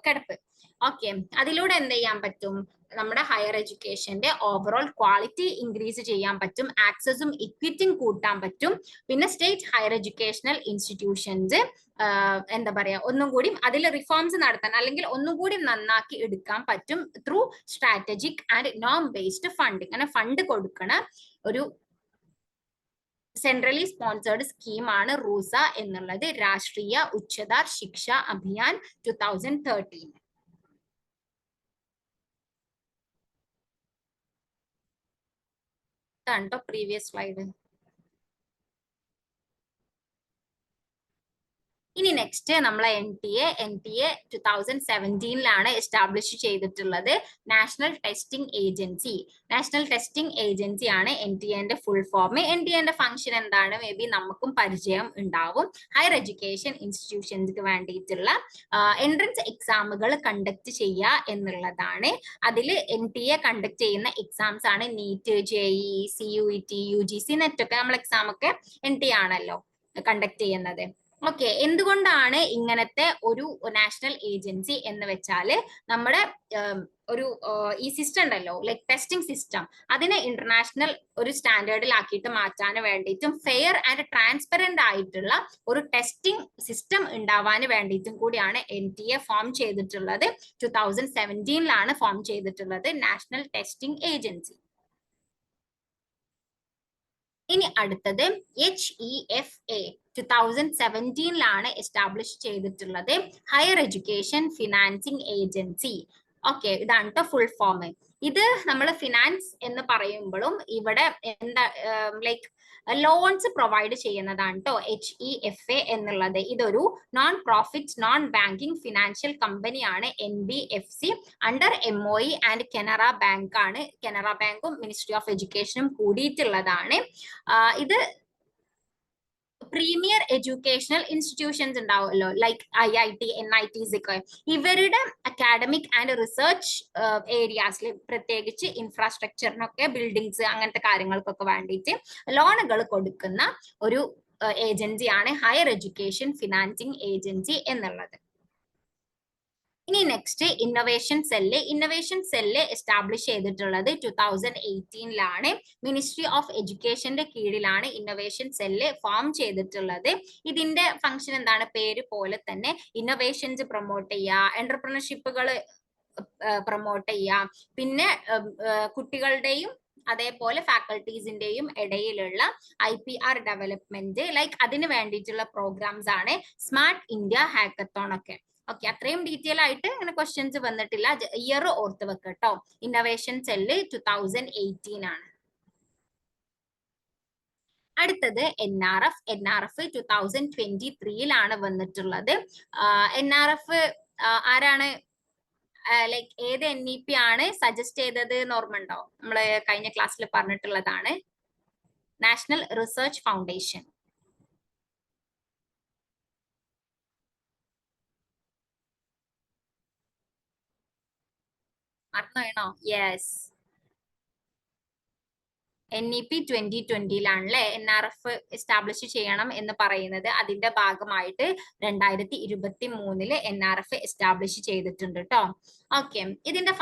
കിടപ്പ്. ഓക്കെ, അതിലൂടെ എന്ത് ചെയ്യാൻ പറ്റും? നമ്മുടെ ഹയർ എഡ്യൂക്കേഷന്റെ ഓവറോൾ ക്വാളിറ്റി ഇൻക്രീസ് ചെയ്യാൻ പറ്റും, ആക്സസും ഇക്വിറ്റിയും കൂട്ടാൻ പറ്റും. പിന്നെ സ്റ്റേറ്റ് ഹയർ എഡ്യൂക്കേഷണൽ ഇൻസ്റ്റിറ്റ്യൂഷൻസ് എന്താ പറയാ, ഒന്നും കൂടി അതിൽ റിഫോംസ് നടത്താൻ അല്ലെങ്കിൽ ഒന്നും കൂടി നന്നാക്കി എടുക്കാൻ പറ്റും ത്രൂ സ്ട്രാറ്റജിക് ആൻഡ് നോം ബേസ്ഡ് ഫണ്ടിങ്. അങ്ങനെ ഫണ്ട് കൊടുക്കണ ഒരു സെൻട്രലി സ്പോൺസേർഡ് സ്കീമാണ് റൂസ എന്നുള്ളത്. രാഷ്ട്രീയ ഉച്ചതർ ശിക്ഷ അഭിയാൻ 2013. ഇതാണ് പ്രീവിയസ് സ്ലൈഡ്. ഇനി നെക്സ്റ്റ് നമ്മളെ NTA 2017 എസ്റ്റാബ്ലിഷ് ചെയ്തിട്ടുള്ളത്. നാഷണൽ ടെസ്റ്റിംഗ് ഏജൻസി ആണ് NTA full form. NTA function എന്താണ്? മേ ബി നമുക്കും പരിചയം ഉണ്ടാവും. ഹയർ എഡ്യൂക്കേഷൻ ഇൻസ്റ്റിറ്റ്യൂഷൻസിന് വേണ്ടിയിട്ടുള്ള എൻട്രൻസ് എക്സാമുകൾ കണ്ടക്ട് ചെയ്യുക എന്നുള്ളതാണ്. അതിൽ NTA കണ്ടക്ട് ചെയ്യുന്ന എക്സാംസ് ആണ് NEET, JEE, CUET, UGC, NET ഒക്കെ നമ്മൾ എക്സാം ഒക്കെ NTA ആണല്ലോ കണ്ടക്ട് ചെയ്യുന്നത്. ഓക്കെ, എന്തുകൊണ്ടാണ് ഇങ്ങനത്തെ ഒരു നാഷണൽ ഏജൻസി എന്ന് വെച്ചാല് നമ്മുടെ ഒരു ഈ സിസ്റ്റം ഉണ്ടല്ലോ, ലൈക് ടെസ്റ്റിംഗ് സിസ്റ്റം, അതിനെ ഇന്റർനാഷണൽ ഒരു സ്റ്റാൻഡേർഡിലാക്കിയിട്ട് മാറ്റാൻ വേണ്ടിയിട്ടും ഫെയർ ആൻഡ് ട്രാൻസ്പെറന്റ് ആയിട്ടുള്ള ഒരു ടെസ്റ്റിംഗ് സിസ്റ്റം ഉണ്ടാവാൻ വേണ്ടിയിട്ടും കൂടിയാണ് NTA ഫോം ചെയ്തിട്ടുള്ളത്. 2017 ഫോം ചെയ്തിട്ടുള്ളത് നാഷണൽ ടെസ്റ്റിംഗ് ഏജൻസി. ഇനി അടുത്തത് HEFA 2017 എസ്റ്റാബ്ലിഷ് ചെയ്തിട്ടുള്ളത്. Higher education financing agency. Okay, ഇതാണ് ഫുൾ ഫോം. ഇത് നമ്മൾ ഫിനാൻസ് എന്ന് പറയുമ്പോഴും ഇവിടെ എന്താ ലൈക്ക് ലോൺസ് പ്രൊവൈഡ് ചെയ്യുന്നതാണ് കേട്ടോ HEFA എന്നുള്ളത്. ഇതൊരു non profit non banking financial കമ്പനിയാണ്. NBFC under MOE and Canara bank ആണ്. കനറ ബാങ്കും മിനിസ്ട്രി ഓഫ് എഡ്യൂക്കേഷനും കൂടിയിട്ടുള്ളതാണ്. ഇത് പ്രീമിയർ എഡ്യൂക്കേഷണൽ ഇൻസ്റ്റിറ്റ്യൂഷൻസ് ഉണ്ടാവുമല്ലോ, ലൈക്ക് IIT NITs ഒക്കെ, ഇവരുടെ അക്കാഡമിക് ആൻഡ് റിസർച്ച് ഏരിയാസിൽ പ്രത്യേകിച്ച് ഇൻഫ്രാസ്ട്രക്ചറിനൊക്കെ, ബിൽഡിങ്സ് അങ്ങനത്തെ കാര്യങ്ങൾക്കൊക്കെ വേണ്ടിയിട്ട് ലോണുകൾ കൊടുക്കുന്ന ഒരു ഏജൻസിയാണ് ഹയർ എഡ്യൂക്കേഷൻ ഫിനാൻസിങ് ഏജൻസി എന്നുള്ളത്. ഇനി നെക്സ്റ്റ് ഇന്നോവേഷൻ സെല്ല് എസ്റ്റാബ്ലിഷ് ചെയ്തിട്ടുള്ളത് 2018 മിനിസ്ട്രി ഓഫ് എഡ്യൂക്കേഷന്റെ കീഴിലാണ് ഇന്നോവേഷൻ സെല്ല് ഫോം ചെയ്തിട്ടുള്ളത്. ഇതിന്റെ ഫംഗ്ഷൻ എന്താണ്? പേര് പോലെ തന്നെ ഇന്നോവേഷൻസ് പ്രൊമോട്ട് ചെയ്യുക, എന്റർപ്രണർഷിപ്പുകൾ പ്രൊമോട്ട് ചെയ്യുക, പിന്നെ കുട്ടികളുടെയും അതേപോലെ ഫാക്കൽറ്റീസിന്റെയും ഇടയിലുള്ള IPR ഡെവലപ്മെന്റ്, ലൈക്ക് അതിന് വേണ്ടിയിട്ടുള്ള പ്രോഗ്രാംസ് ആണ് സ്മാർട്ട് ഇന്ത്യ ഹാക്കത്തോൺ ഒക്കെ. ഓക്കെ, അത്രയും ഡീറ്റെയിൽ ആയിട്ട് അങ്ങനെ ക്വസ്റ്റ്യൻസ് വന്നിട്ടില്ല, ഇയർ ഓർത്ത് വെക്കട്ടോ. ഇന്നോവേഷൻ സെല്ല് 2018 ആണ്. അടുത്തത് NRF 2023 വന്നിട്ടുള്ളത്. NRF ആരാണ്, ലൈക്ക് ഏത് NEP ആണ് സജസ്റ്റ് ചെയ്തത് എന്ന് ഓർമ്മയുണ്ടോ? നമ്മള് കഴിഞ്ഞ ക്ലാസ്സിൽ പറഞ്ഞിട്ടുള്ളതാണ്, നാഷണൽ റിസർച്ച് ഫൗണ്ടേഷൻ. മറന്നുവേണോ? യെസ്, NEP 2020 NRF എസ്റ്റാബ്ലിഷ് ചെയ്യണം എന്ന് പറയുന്നത്. അതിന്റെ ഭാഗമായിട്ട് 2023 NRF എസ്റ്റാബ്ലിഷ് ചെയ്തിട്ടുണ്ട് കേട്ടോ. ഓക്കെ, ഇതിന്റെ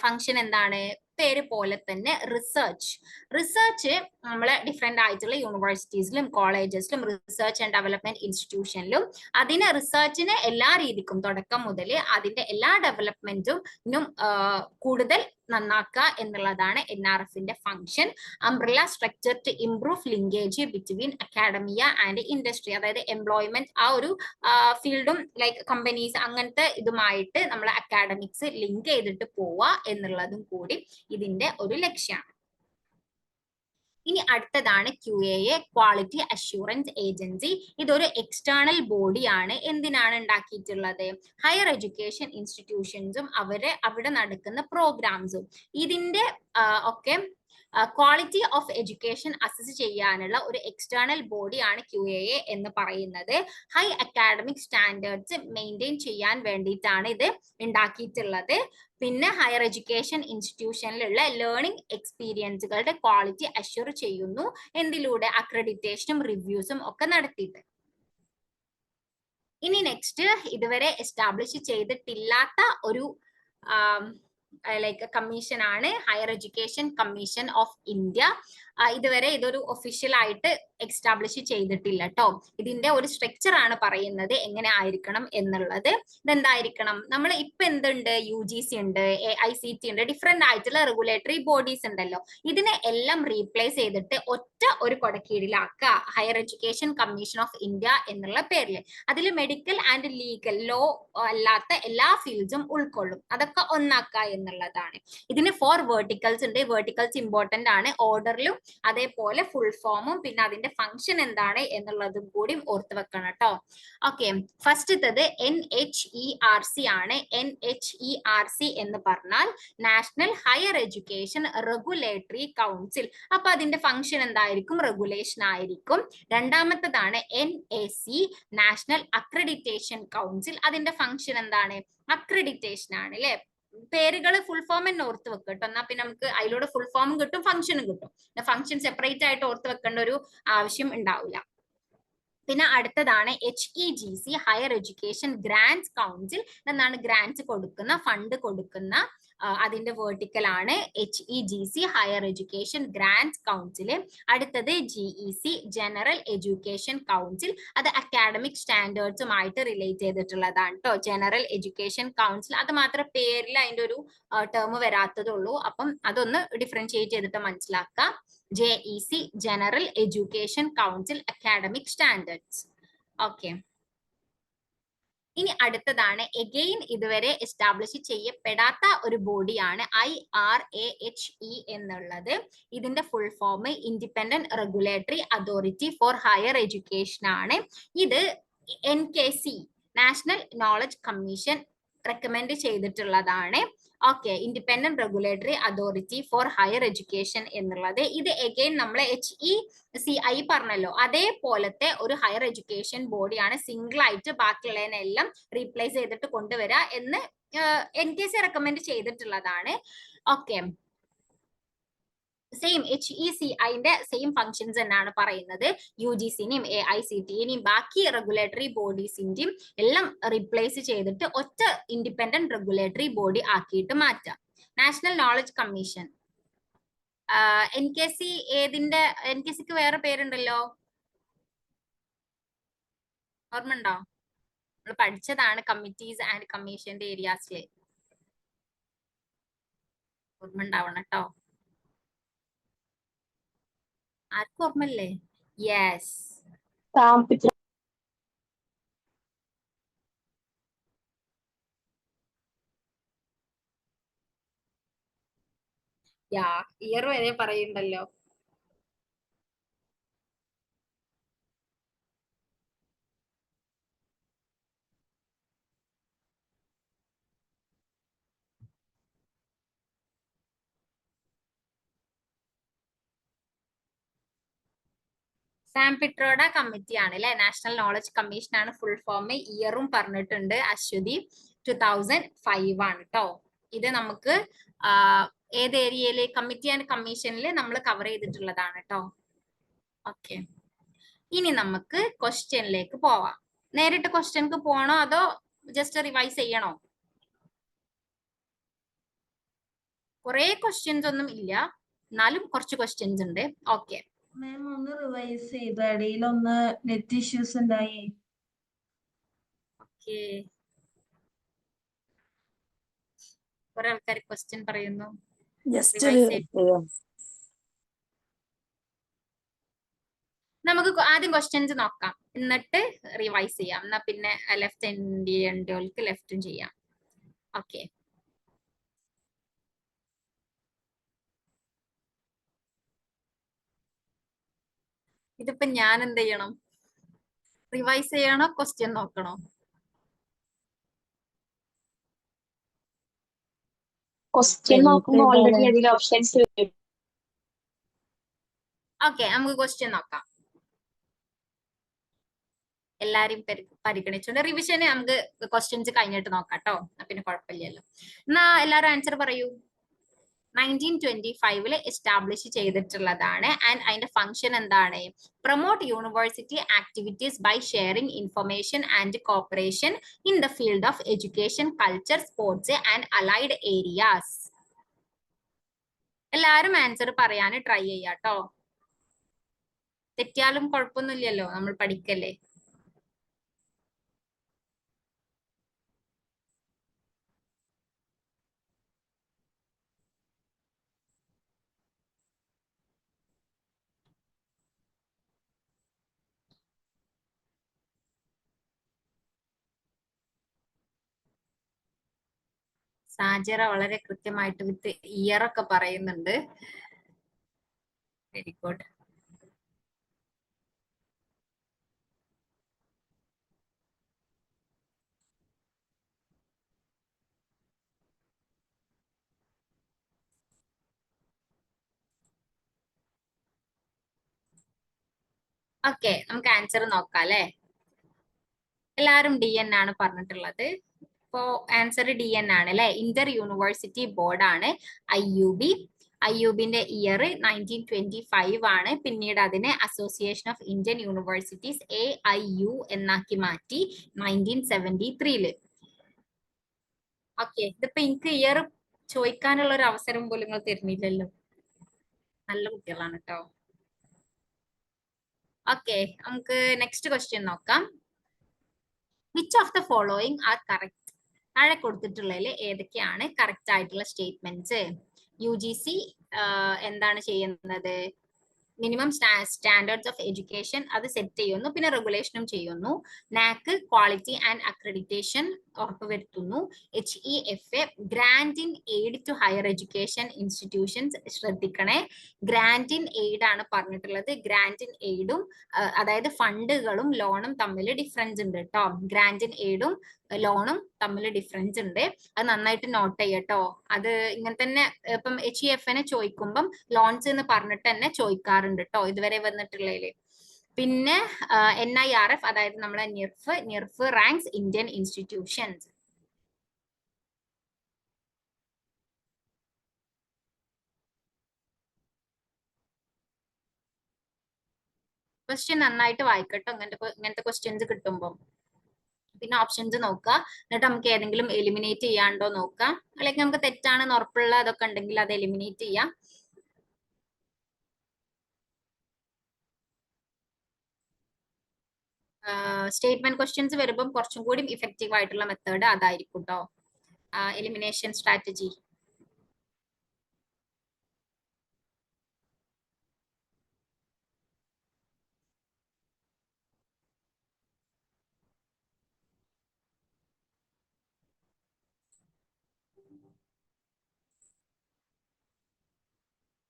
ഫംഗ്ഷൻ എന്താണ്? പേര് പോലെ തന്നെ റിസർച്ച് നമ്മളെ ഡിഫറെന്റ് ആയിട്ടുള്ള യൂണിവേഴ്സിറ്റീസിലും കോളേജസിലും റിസർച്ച് ആൻഡ് ഡെവലപ്മെന്റ് ഇൻസ്റ്റിറ്റ്യൂഷനിലും അതിന് റിസർച്ചിന് എല്ലാ രീതിക്കും തുടക്കം മുതൽ അതിന്റെ എല്ലാ ഡെവലപ്മെന്റും കൂടുതൽ നന്നാക്കുക എന്നുള്ളതാണ് NRFന്റെ function. Umbrella structure to improve linkage between academia and industry, അതായത് എംപ്ലോയ്മെന്റ് ആ ഒരു ഫീൽഡും ലൈക്ക് കമ്പനീസ് അങ്ങനത്തെ ഇതുമായിട്ട് നമ്മൾ അക്കാഡമിക്സ് ലിങ്ക് ചെയ്തിട്ട് പോവുക എന്നുള്ളതും കൂടി ഇതിന്റെ ഒരു ലക്ഷ്യമാണ്. ഇനി അടുത്തതാണ് QAA, ക്വാളിറ്റി അഷ്യൂറൻസ് ഏജൻസി. ഇതൊരു എക്സ്റ്റേണൽ ബോഡിയാണ്. എന്തിനാണ് ഉണ്ടാക്കിയിട്ടുള്ളത്? ഹയർ എഡ്യൂക്കേഷൻ ഇൻസ്റ്റിറ്റ്യൂഷൻസും അവിടെ നടക്കുന്ന പ്രോഗ്രാംസും ഇതിന്റെ ഒക്കെ ക്വാളിറ്റി ഓഫ് എഡ്യൂക്കേഷൻ അസസ് ചെയ്യാനുള്ള ഒരു എക്സ്റ്റേണൽ ബോഡിയാണ് QAA എന്ന് പറയുന്നത്. ഹൈ അക്കാഡമിക് സ്റ്റാൻഡേർഡ്സ് മെയിൻറ്റെയിൻ ചെയ്യാൻ വേണ്ടിയിട്ടാണ് ഇത് ഉണ്ടാക്കിയിട്ടുള്ളത്. പിന്നെ ഹയർ എഡ്യൂക്കേഷൻ ഇൻസ്റ്റിറ്റ്യൂഷനിലുള്ള ലേണിംഗ് എക്സ്പീരിയൻസുകളുടെ ക്വാളിറ്റി അഷ്യൂർ ചെയ്യുന്നു. എന്തിലൂടെ? അക്രഡിറ്റേഷനും റിവ്യൂസും ഒക്കെ നടത്തിയിട്ട്. ഇനി നെക്സ്റ്റ്, ഇതുവരെ എസ്റ്റാബ്ലിഷ് ചെയ്തിട്ടില്ലാത്ത ഒരു ലൈക്ക് കമ്മീഷൻ ആണ് higher education commission of India. ഇതുവരെ ഇതൊരു ഒഫീഷ്യൽ ആയിട്ട് എസ്റ്റാബ്ലിഷ് ചെയ്തിട്ടില്ല കേട്ടോ. ഇതിന്റെ ഒരു സ്ട്രക്ചർ ആണ് പറയുന്നത് എങ്ങനെ ആയിരിക്കണം എന്നുള്ളത്. ഇതെന്തായിരിക്കണം? നമ്മൾ ഇപ്പൊ എന്തുണ്ട്? UGC ഉണ്ട്, AICT ഉണ്ട്, ഡിഫറെന്റ് ആയിട്ടുള്ള റെഗുലേറ്ററി ബോഡീസ് ഉണ്ടല്ലോ. ഇതിനെ എല്ലാം റീപ്ലേസ് ചെയ്തിട്ട് ഒറ്റ ഒരു കൊടക്കീഴിലാക്കുക, higher education commission of India എന്നുള്ള പേരിൽ. അതിൽ മെഡിക്കൽ ആൻഡ് ലീഗൽ ലോ അല്ലാത്ത എല്ലാ ഫീൽഡ്സും ഉൾക്കൊള്ളും. അതൊക്കെ ഒന്നാക്കുക എന്നുള്ളതാണ്. ഇതിന് 4 വേർട്ടിക്കൽസ് ഉണ്ട്. വേർട്ടിക്കൽസ് ഇമ്പോർട്ടന്റ് ആണ്. ഓർഡറിലും അതേപോലെ ഫുൾ ഫോമും പിന്നെ അതിന്റെ ഫംഗ്ഷൻ എന്താണ് എന്നുള്ളതും കൂടി ഓർത്ത് വെക്കണം കേട്ടോ. ഓക്കെ, ഫസ്റ്റത്തത് NHERC ആണ്. NHERC എന്ന് പറഞ്ഞാൽ national higher education regulatory council. അപ്പൊ അതിന്റെ ഫംഗ്ഷൻ എന്തായിരിക്കും? റെഗുലേഷൻ ആയിരിക്കും. രണ്ടാമത്തതാണ് NAC, നാഷണൽ അക്രഡിറ്റേഷൻ കൗൺസിൽ. അതിന്റെ ഫംഗ്ഷൻ എന്താണ്? അക്രഡിറ്റേഷൻ ആണ് അല്ലെ. പേരുകൾ ഫുൾ ഫോം തന്നെ ഓർത്ത് വെക്കുക കേട്ടോ. എന്നാൽ പിന്നെ നമുക്ക് അതിലൂടെ ഫുൾ ഫോമും കിട്ടും, ഫംഗ്ഷനും കിട്ടും. ഫംഗ്ഷൻ സെപ്പറേറ്റ് ആയിട്ട് ഓർത്ത് വെക്കേണ്ട ഒരു ആവശ്യം ഉണ്ടാവില്ല. പിന്നെ അടുത്തതാണ് HEGC, higher education grants council. എന്നാണ് ഗ്രാന്റ്സ് കൊടുക്കുന്ന, ഫണ്ട് കൊടുക്കുന്ന അതിന്റെ വേർട്ടിക്കൽ ആണ് HEGC, higher education grants council. അടുത്തത് GEC, ജനറൽ എഡ്യൂക്കേഷൻ കൗൺസിൽ. അത് അക്കാഡമിക് സ്റ്റാൻഡേർഡ്സുമായിട്ട് റിലേറ്റ് ചെയ്തിട്ടുള്ളതാണ് കേട്ടോ. ജനറൽ എഡ്യൂക്കേഷൻ കൗൺസിൽ അത് മാത്രം പേരിൽ അതിന്റെ ഒരു ടേം വരാത്തതുള്ളൂ. അപ്പം അതൊന്ന് ഡിഫറൻഷിയേറ്റ് ചെയ്തിട്ട് മനസ്സിലാക്കാം. JEC, general education council, academic standards. Okay, ഇനി അടുത്തതാണ് എഗെയിൻ ഇതുവരെ എസ്റ്റാബ്ലിഷ് ചെയ്യപ്പെടാത്ത ഒരു ബോഡിയാണ് IRAHE എന്നുള്ളത്. ഇതിന്റെ full form independent regulatory authority for higher education ആണ്. ഇത് NKC, national knowledge commission recommend ചെയ്തിട്ടുള്ളതാണ്. Okay, independent regulatory authority for higher education എന്നുള്ളത് ഇത് എഗെയിൻ നമ്മൾ HECI പറഞ്ഞല്ലോ, അതേപോലത്തെ ഒരു ഹയർ എഡ്യൂക്കേഷൻ ബോഡിയാണ്. സിംഗിൾ ആയിട്ട് ബാക്കിയുള്ളതിനെല്ലാം റീപ്ലേസ് ചെയ്തിട്ട് കൊണ്ടുവരിക എന്ന് NKC റെക്കമെൻഡ് ചെയ്തിട്ടുള്ളതാണ്. ഓക്കെ, സെയിം HECIന്റെ സെയിം ഫങ്ഷൻസ് എന്നാണ് പറയുന്നത്. UGCനെയും AICTEനെയും ബാക്കി റെഗുലേറ്ററി ബോഡീസിന്റെയും എല്ലാം റീപ്ലേസ് ചെയ്തിട്ട് ഒറ്റ ഇൻഡിപെൻഡന്റ് റെഗുലേറ്ററി ബോഡി ആക്കിയിട്ട് മാറ്റാം. നാഷണൽ നോളജ് കമ്മീഷൻ, NKC ഏതിന്റെ, NKCക്ക് വേറെ പേരുണ്ടല്ലോ, ഓർമ്മ ഉണ്ടോ? നമ്മൾ പഠിച്ചതാണ് കമ്മിറ്റീസ് ആൻഡ് കമ്മീഷന്റെ ഏരിയാസില്, ഓർമ്മ ഉണ്ടാവണം കേട്ടോ. ആർക്കും ഓർമ്മല്ലേ? യെസ്, ഇയർ വരെ പറയുണ്ടല്ലോ. സാംപിട്രോഡ കമ്മിറ്റി ആണ് അല്ലെ, നാഷണൽ നോളജ് കമ്മീഷൻ ആണ് ഫുൾ ഫോം. ഇയറും പറഞ്ഞിട്ടുണ്ട് അശ്വതി, 2005 ആണ് കേട്ടോ. ഇത് നമുക്ക് ഏത് ഏരിയയില്, കമ്മിറ്റി ആൻഡ് കമ്മീഷനിൽ നമ്മൾ കവർ ചെയ്തിട്ടുള്ളതാണ് കേട്ടോ. ഓക്കെ, ഇനി നമുക്ക് ക്വസ്റ്റ്യനിലേക്ക് പോവാം. നേരിട്ട് ക്വസ്റ്റ്യൻക്ക് പോകണോ അതോ ജസ്റ്റ് റിവൈസ് ചെയ്യണോ? കുറെ ക്വസ്റ്റ്യൻസ് ഒന്നും ഇല്ല, എന്നാലും കുറച്ച് ക്വസ്റ്റ്യൻസ് ഉണ്ട്. ഓക്കെ മാം, ഒന്ന് റിവൈസ് ചെയ്തു, ഇടയിലൊന്ന് നെറ്റ് ഇഷ്യൂസ് ഉണ്ടായി. ഓക്കെ, കുറെ ആൾക്കാർ ക്വസ്റ്റ്യൻ പറയുന്നു. നമുക്ക് ആദ്യം ക്വസ്റ്റ്യൻസ് നോക്കാം, എന്നിട്ട് റിവൈസ് ചെയ്യാം. എന്നാ പിന്നെ ലെഫ്റ്റ് ഹാൻഡിയോൾക്ക് ലെഫ്റ്റും ചെയ്യാം. ഓക്കെ, ഇതിപ്പോ ഞാൻ എന്ത് ചെയ്യണം? റിവൈസ് ചെയ്യണോ ക്വസ്റ്റ്യൻ നോക്കണോ? ക്വസ്റ്റ്യൻ നോക്കുമ്പോൾ ഓൾറെഡി അതിൽ ഓപ്ഷൻസ് വരും. ഓക്കെ, നമുക്ക് ക്വസ്റ്റ്യൻ നോക്കാം. എല്ലാരും പരിഗണിച്ചുകൊണ്ട് റിവിഷന് നമുക്ക് ക്വസ്റ്റ്യൻസ് കഴിഞ്ഞിട്ട് നോക്കാം കേട്ടോ, പിന്നെ കുഴപ്പമില്ലല്ലോ. എന്നാ എല്ലാരും ആൻസർ പറയൂ. 1925 എസ്റ്റാബ്ലിഷ് ചെയ്തിട്ടുള്ളതാണ്. ആൻഡ് അതിന്റെ ഫംഗ്ഷൻ എന്താണ്? Promote university activities by sharing information and cooperation in the field of education, culture, sports and allied areas. എല്ലാരും ആൻസർ പറയാൻ ട്രൈ ചെയ്യാട്ടോ. തെറ്റിയാലും കുഴപ്പമൊന്നുമില്ലല്ലോ, നമ്മൾ പഠിക്കല്ലേ. സാജറ വളരെ കൃത്യമായിട്ട് വിത്ത് ഇയർ ഒക്കെ പറയുന്നുണ്ട്. Very good. ഓക്കെ, നമുക്ക് ആൻസർ നോക്കാം അല്ലെ. എല്ലാരും DN ആണ് പറഞ്ഞിട്ടുള്ളത്. ഇപ്പോ ആൻസർ DN ആണ് അല്ലെ. ഇന്റർ യൂണിവേഴ്സിറ്റി ബോർഡാണ് IUBന്റെ ഇയർ 1925 ആണ്. പിന്നീട് അതിനെ association of Indian universities AIU എന്നാക്കി മാറ്റി 1973. ഓക്കെ, ഇതിപ്പോ എനിക്ക് ഇയർ ചോദിക്കാനുള്ള ഒരു അവസരം പോലും നിങ്ങൾ തരുന്നില്ലല്ലോ. നല്ല കുട്ടികളാണ് കേട്ടോ. ഓക്കെ, നമുക്ക് നെക്സ്റ്റ് ക്വസ്റ്റ്യൻ നോക്കാം. Which of the following are correct? താഴെ കൊടുത്തിട്ടുള്ളതിൽ ഏതൊക്കെയാണ് കറക്റ്റ് ആയിട്ടുള്ള സ്റ്റേറ്റ്മെന്റ്സ്? UGC എന്താണ് ചെയ്യുന്നത്? മിനിമം സ്റ്റാൻഡേർഡ്സ് ഓഫ് എഡ്യൂക്കേഷൻ അത് സെറ്റ് ചെയ്യുന്നു, പിന്നെ റെഗുലേഷനും ചെയ്യുന്നു. NAAC ക്വാളിറ്റി ആൻഡ് അക്രഡിറ്റേഷൻ ഉറപ്പുവരുത്തുന്നു. HEFA grant in aid to higher education institutions. ശ്രദ്ധിക്കണേ, ഗ്രാന്റ് ഇൻ എയ്ഡ് ആണ് പറഞ്ഞിട്ടുള്ളത്. ഗ്രാന്റ് ഇൻ എയ്ഡും അതായത് ഫണ്ടുകളും ലോണും തമ്മിൽ ഡിഫറൻസ് ഉണ്ട് കേട്ടോ. ഗ്രാന്റ് ഇൻ എയ്ഡും ലോണും തമ്മിൽ ഡിഫറൻസ് ഉണ്ട്. അത് നന്നായിട്ട് നോട്ട് ചെയ്യട്ടോ. അത് ഇങ്ങനെ തന്നെ ഇപ്പം HEFനെ ചോദിക്കുമ്പം ലോൺസ് എന്ന് പറഞ്ഞിട്ട് തന്നെ ചോദിക്കാറുണ്ട് കേട്ടോ ഇതുവരെ വന്നിട്ടുള്ളതില്. പിന്നെ NIRF അതായത് നമ്മളെ NIRF ranks Indian institutions. Question നന്നായിട്ട് വായിക്കട്ടോ ഇങ്ങനത്തെ ക്വസ്റ്റ്യൻസ് കിട്ടുമ്പോൾ. പിന്നെ ഓപ്ഷൻസ് നോക്കുക, എന്നിട്ട് നമുക്ക് ഏതെങ്കിലും എലിമിനേറ്റ് ചെയ്യാണ്ടോ നോക്കുക, അല്ലെങ്കിൽ നമുക്ക് തെറ്റാണെന്ന് ഉറപ്പുള്ള അതൊക്കെ ഉണ്ടെങ്കിൽ അത് എലിമിനേറ്റ് ചെയ്യാം. സ്റ്റേറ്റ്മെന്റ് ക്വസ്റ്റ്യൻസ് വരുമ്പോൾ കുറച്ചും കൂടി ഇഫക്റ്റീവ് ആയിട്ടുള്ള മെത്തേഡ് അതായിരിക്കും കേട്ടോ, എലിമിനേഷൻ സ്ട്രാറ്റജി.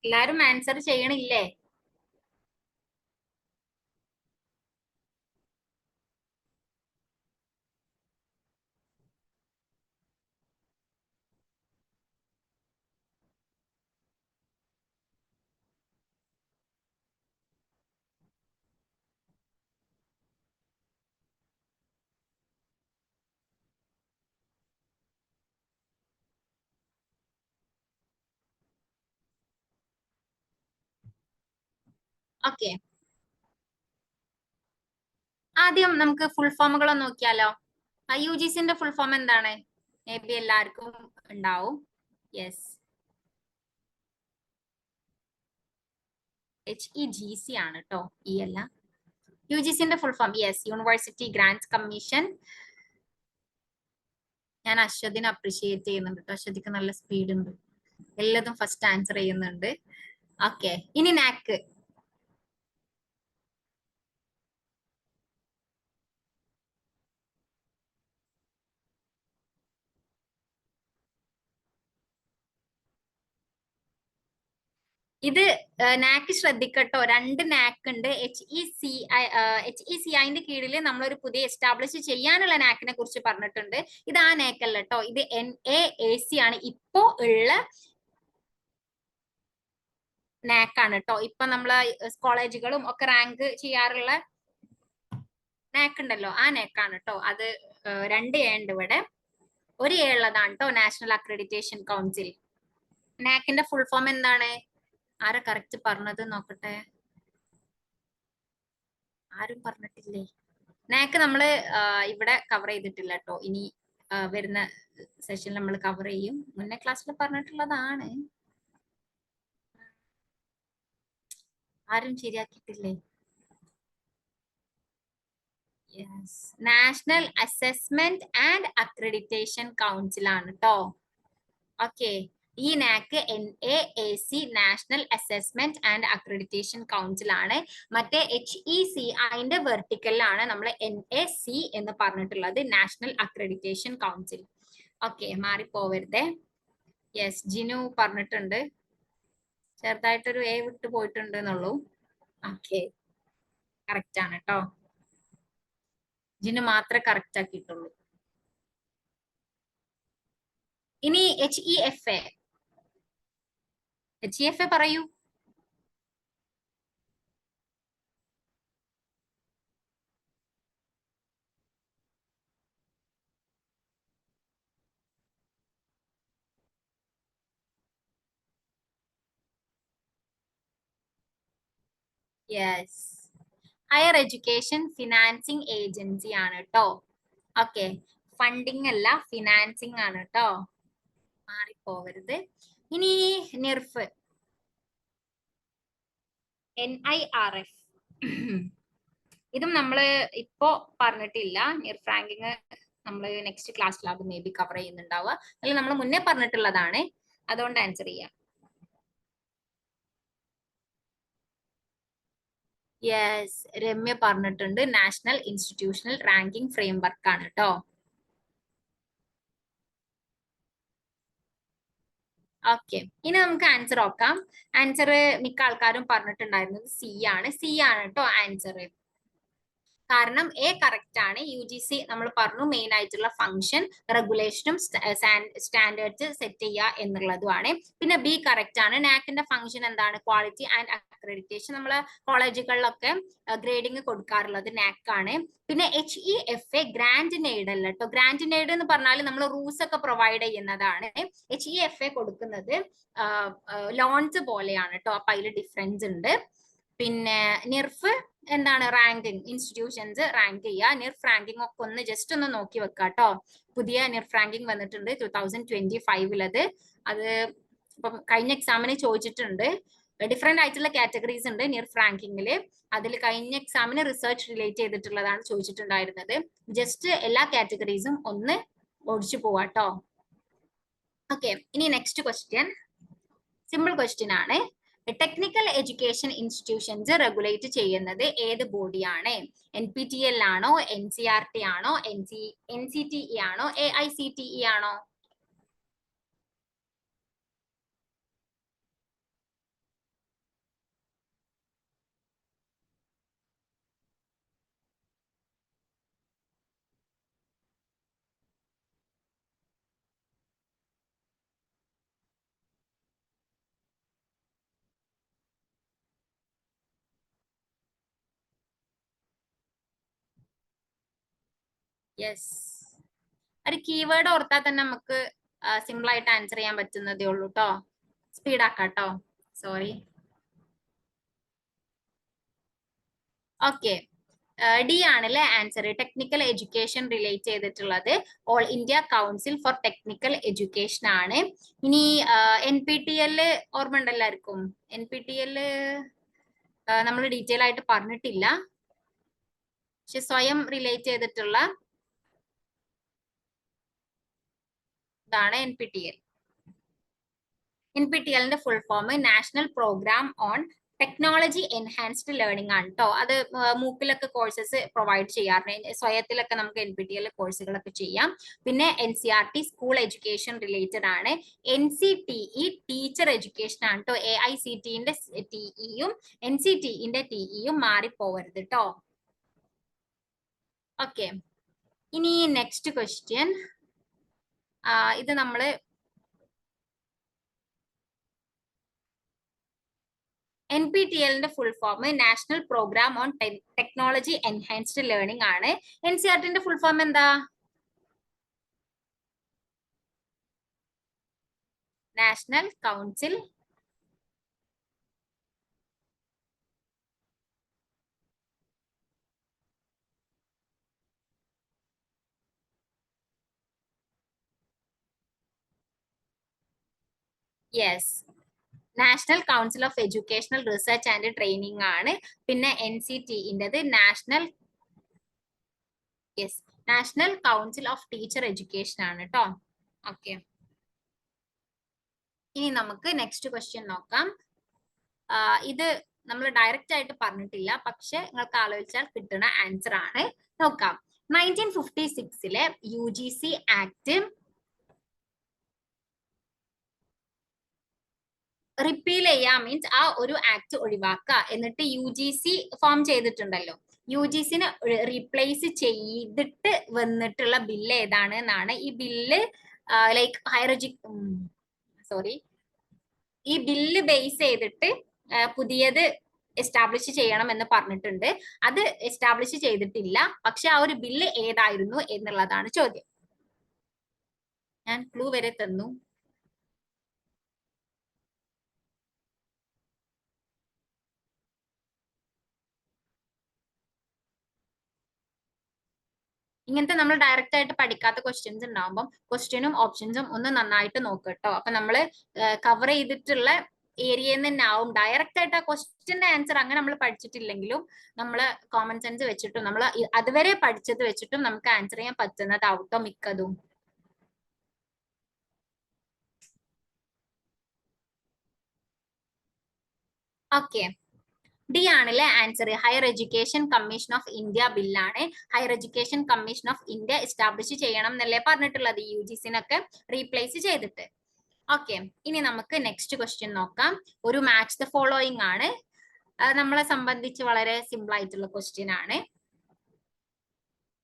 എല്ലാരും ആൻസർ ചെയ്യണില്ലേ? ഓക്കെ, ആദ്യം നമുക്ക് ഫുൾ ഫോമുകൾ നോക്കിയാലോ. UGCന്റെ ഫുൾ ഫോം എന്താണ്? മേ ബി എല്ലാവർക്കും ഉണ്ടാവും. യെസ്, HEGC ആണ് കേട്ടോ, ഈ അല്ല. UGCന്റെ full form yes, university grants commission. ഞാൻ അശ്വതിനെ അപ്രീഷിയേറ്റ് ചെയ്യുന്നുണ്ട് കേട്ടോ, അശ്വതിക്ക് നല്ല സ്പീഡ് ഉണ്ട്, എല്ലാതും ഫസ്റ്റ് ആൻസർ ചെയ്യുന്നുണ്ട്. ഓക്കെ, ഇനി NAC. ഇത് NAC ശ്രദ്ധിക്കട്ടോ, 2 NAC ഉണ്ട്. HECIന്റെ കീഴിൽ നമ്മളൊരു പുതിയ എസ്റ്റാബ്ലിഷ് ചെയ്യാനുള്ള NACനെ കുറിച്ച് പറഞ്ഞിട്ടുണ്ട്. ഇത് ആ NAC അല്ല കേട്ടോ, ഇത് NAAC ആണ് ഇപ്പോ ഉള്ള NAC ആണ് കേട്ടോ. ഇപ്പൊ നമ്മള് കോളേജുകളും ഒക്കെ റാങ്ക് ചെയ്യാറുള്ള NAC ഉണ്ടല്ലോ, ആ NAC ആണ് കേട്ടോ. അത് 2 A ഉണ്ട് ഇവിടെ, 1 A ഉള്ളതാണ് കേട്ടോ, നാഷണൽ അക്രഡിറ്റേഷൻ കൗൺസിൽ. NACന്റെ ഫുൾ ഫോം എന്താണ്? ആരാ കറക്റ്റ് പറഞ്ഞത് നോക്കട്ടെ, ആരും പറഞ്ഞിട്ടില്ലേ? NAC നമ്മള് ഇവിടെ കവർ ചെയ്തിട്ടില്ല കേട്ടോ, ഇനി വരുന്ന സെഷനിൽ നമ്മൾ കവർ ചെയ്യും. മുന്നേ ക്ലാസ്സിൽ പറഞ്ഞിട്ടുള്ളതാണ്, ആരും ശരിയാക്കിയിട്ടില്ലേ? Yes, national assessment and accreditation council ആണ് കേട്ടോ. ഓക്കെ, ഈ NAC NAAC national assessment and accreditation council ആണ്. മറ്റേ HECIന്റെ വെർട്ടിക്കലാണ് നമ്മൾ NAC എന്ന് പറഞ്ഞിട്ടുള്ളത്, നാഷണൽ അക്രഡിറ്റേഷൻ കൗൺസിൽ. ഓക്കെ, മാറിപ്പോവരുതേ. യെസ്, ജിനു പറഞ്ഞിട്ടുണ്ട്, ചെറുതായിട്ടൊരു A വിട്ടു പോയിട്ടുണ്ട് എന്നുള്ളൂ. ഓക്കെ, കറക്റ്റ് ആണ് കേട്ടോ, ജിനു മാത്രമേ കറക്റ്റ് ആക്കിയിട്ടുള്ളൂ. ഇനി HEFA പറയൂ. Yes, higher education financing agency ആണ് കേട്ടോ. ഓക്കെ, ഫണ്ടിങ് അല്ല, ഫിനാൻസിങ് ആണ് കേട്ടോ, മാറിപ്പോവരുത്. ഇനി NIRF NIRF ഇതും നമ്മള് ഇപ്പോ പറഞ്ഞിട്ടില്ല. NIRF റാങ്കിങ് നമ്മള് next class lab maybe cover ചെയ്യുന്നുണ്ടാവുക, അല്ലെങ്കിൽ നമ്മൾ മുന്നേ പറഞ്ഞിട്ടുള്ളതാണ്, അതുകൊണ്ട് ആൻസർ ചെയ്യാം. യെസ്, രമ്യ പറഞ്ഞിട്ടുണ്ട്, നാഷണൽ ഇൻസ്റ്റിറ്റ്യൂഷണൽ റാങ്കിങ് ഫ്രെയിംവർക്ക് ആണ് കേട്ടോ. ഓക്കെ, ഇനി നമുക്ക് ആൻസർ നോക്കാം. ആൻസർ മിക്ക ആൾക്കാരും പറഞ്ഞിട്ടുണ്ടായിരുന്നത് C ആണ് കേട്ടോ ആൻസർ. കാരണം എ കറക്റ്റ് ആണ്. UGC നമ്മൾ പറഞ്ഞു മെയിൻ ആയിട്ടുള്ള ഫംഗ്ഷൻ റെഗുലേഷനും സ്റ്റാൻഡേർഡ്സ് സെറ്റ് ചെയ്യുക എന്നുള്ളതുമാണ്. പിന്നെ ബി കറക്റ്റ് ആണ്. നാക്കിന്റെ ഫംഗ്ഷൻ എന്താണ്? Quality and accreditation. നമ്മള് കോളേജുകളിലൊക്കെ ഗ്രേഡിംഗ് കൊടുക്കാറുള്ളത് നാക് ആണ്. പിന്നെ HEFA ഗ്രാൻഡ് എയ്ഡ് അല്ല കേട്ടോ. ഗ്രാൻഡ് എയ്ഡ് എന്ന് പറഞ്ഞാൽ നമ്മൾ റൂൾസ് ഒക്കെ പ്രൊവൈഡ് ചെയ്യുന്നതാണ്. HEFA കൊടുക്കുന്നത് ലോൺസ് പോലെയാണ് കേട്ടോ. അപ്പൊ അതിൽ ഡിഫറൻസ് ഉണ്ട്. പിന്നെ നിർഫ് എന്താണ്? റാങ്കിങ്, ഇൻസ്റ്റിറ്റ്യൂഷൻസ് റാങ്ക് ചെയ്യുക. നിർഫ് റാങ്കിങ് ഒക്കെ ഒന്ന് ജസ്റ്റ് ഒന്ന് നോക്കി വെക്കുക കേട്ടോ. പുതിയ നിർഫ് റാങ്കിങ് വന്നിട്ടുണ്ട് 2025. അത് ഇപ്പം കഴിഞ്ഞ എക്സാമിന് ചോദിച്ചിട്ടുണ്ട്. ഡിഫറെന്റ് ആയിട്ടുള്ള കാറ്റഗറീസ് ഉണ്ട് നിർഫ് റാങ്കിങ്ങിൽ. അതിൽ കഴിഞ്ഞ എക്സാമിന് റിസർച്ച് റിലേറ്റ് ചെയ്തിട്ടുള്ളതാണ് ചോദിച്ചിട്ടുണ്ടായിരുന്നത്. ജസ്റ്റ് എല്ലാ കാറ്റഗറീസും ഒന്ന് ഓടിച്ചു പോവാട്ടോ. ഓക്കെ, ഇനി നെക്സ്റ്റ് ക്വസ്റ്റ്യൻ സിമ്പിൾ ക്വസ്റ്റ്യൻ ആണ്. ടെക്നിക്കൽ എഡ്യൂക്കേഷൻ ഇൻസ്റ്റിറ്റ്യൂഷൻസ് റെഗുലേറ്റ് ചെയ്യുന്നത് ഏത് ബോഡിയാണ്? NPTEL ആണോ, NCERT ആണോ, NCTE ആണോ, AICTE ആണോ? യെസ്, ഒരു കീവേഡ് ഓർത്താൽ തന്നെ നമുക്ക് സിമ്പിൾ ആയിട്ട് ആൻസർ ചെയ്യാൻ പറ്റുന്നതേ ഉള്ളൂ കേട്ടോ. സ്പീഡ് ആക്കാട്ടോ, സോറി. ഓക്കെ, ഡി ആണല്ലേ ആൻസർ. ടെക്നിക്കൽ എഡ്യൂക്കേഷൻ റിലേറ്റ് ചെയ്തിട്ടുള്ളത് all India council for technical education ആണ്. ഇനി NPTEL ഓർമ്മ ഉണ്ടല്ലായിരിക്കും. NPTEL നമ്മൾ ഡീറ്റെയിൽ ആയിട്ട് പറഞ്ഞിട്ടില്ല, പക്ഷെ സ്വയം റിലേറ്റ് ചെയ്തിട്ടുള്ള ഇതാണ് NPTEL. NPTELന്റെ full form national programme on technology enhanced learning ആണ് കേട്ടോ. അത് മൂക്കിലൊക്കെ കോഴ്സസ് പ്രൊവൈഡ് ചെയ്യാറുണ്ട്. സ്വയത്തിലൊക്കെ നമുക്ക് NPTEL കോഴ്സുകളൊക്കെ ചെയ്യാം. പിന്നെ NCERT സ്കൂൾ എഡ്യൂക്കേഷൻ റിലേറ്റഡ് ആണ്. NCTE ടീച്ചർ എഡ്യൂക്കേഷൻ ആണ് കേട്ടോ. AICTEന്റെ TEയും NCTEന്റെ TEയും മാറിപ്പോവരുത് കേട്ടോ. ഓക്കെ, ഇനി നെക്സ്റ്റ് ക്വസ്റ്റ്യൻ. ഇത് നമ്മള് NPTELന്റെ full form national programme on technology enhanced learning ആണ്. NCERTന്റെ ഫുൾ ഫോം എന്താ? National council yes, national council of educational research and training ആണ്. പിന്നെ NCTEന്റേത് national council of teacher education ആണ് കേട്ടോ. ഓക്കെ, ഇനി നമുക്ക് നെക്സ്റ്റ് ക്വസ്റ്റ്യൻ നോക്കാം. ഇത് നമ്മൾ ഡയറക്റ്റ് ആയിട്ട് പറഞ്ഞിട്ടില്ല, പക്ഷെ നിങ്ങൾക്ക് ആലോചിച്ചാൽ കിട്ടുന്ന ആൻസർ ആണ്. നോക്കാം. 1956 UGC ആക്ട് റിപ്പീൽ ചെയ്യാ മീൻസ് ആ ഒരു ആക്ട് ഒഴിവാക്കുക. എന്നിട്ട് UGC ഫോം ചെയ്തിട്ടുണ്ടല്ലോ, UGCനെ റീപ്ലേസ് ചെയ്തിട്ട് വന്നിട്ടുള്ള ബില്ല് ഏതാണ് എന്നാണ്. ഈ ബില്ല് ലൈക്ക് ഈ ബില്ല് ബേസ് ചെയ്തിട്ട് പുതിയത് എസ്റ്റാബ്ലിഷ് ചെയ്യണം എന്ന് പറഞ്ഞിട്ടുണ്ട്. അത് എസ്റ്റാബ്ലിഷ് ചെയ്തിട്ടില്ല, പക്ഷെ ആ ഒരു ബില്ല് ഏതായിരുന്നു എന്നുള്ളതാണ് ചോദ്യം. ഞാൻ ക്ലൂ വരെ തന്നു. ഇങ്ങനത്തെ നമ്മൾ ഡയറക്റ്റ് ആയിട്ട് പഠിക്കാത്ത ക്വസ്റ്റ്യൻസ് ഉണ്ടാകുമ്പോൾ ക്വസ്റ്റ്യനും ഓപ്ഷൻസും ഒന്ന് നന്നായിട്ട് നോക്കുക കേട്ടോ. അപ്പൊ നമ്മൾ കവർ ചെയ്തിട്ടുള്ള ഏരിയയിൽ നിന്ന് ആവും ഡയറക്റ്റ് ആയിട്ട് ആ ക്വസ്റ്റ്യന്റെ ആൻസർ അങ്ങനെ നമ്മൾ പഠിച്ചിട്ടില്ലെങ്കിലും നമ്മൾ കോമൺ സെൻസ് വെച്ചിട്ടും നമ്മൾ അതുവരെ പഠിച്ചത് വെച്ചിട്ടും നമുക്ക് ആൻസർ ചെയ്യാൻ പറ്റുന്നതാവട്ടോ മിക്കതും. ഓക്കെ, ഡി ആണല്ലേ answer. Higher education commission of India ബില്ലാണ്. Higher education commission of India establish ചെയ്യണം എന്നല്ലേ പറഞ്ഞിട്ടുള്ളത്, UGCനൊക്കെ റീപ്ലേസ് ചെയ്തിട്ട്. ഓക്കെ, ഇനി നമുക്ക് നെക്സ്റ്റ് ക്വസ്റ്റ്യൻ നോക്കാം. ഒരു മാച്ച് ദ ഫോളോയിങ് ആണ്. നമ്മളെ സംബന്ധിച്ച് വളരെ സിമ്പിൾ ആയിട്ടുള്ള ക്വസ്റ്റ്യൻ ആണ്.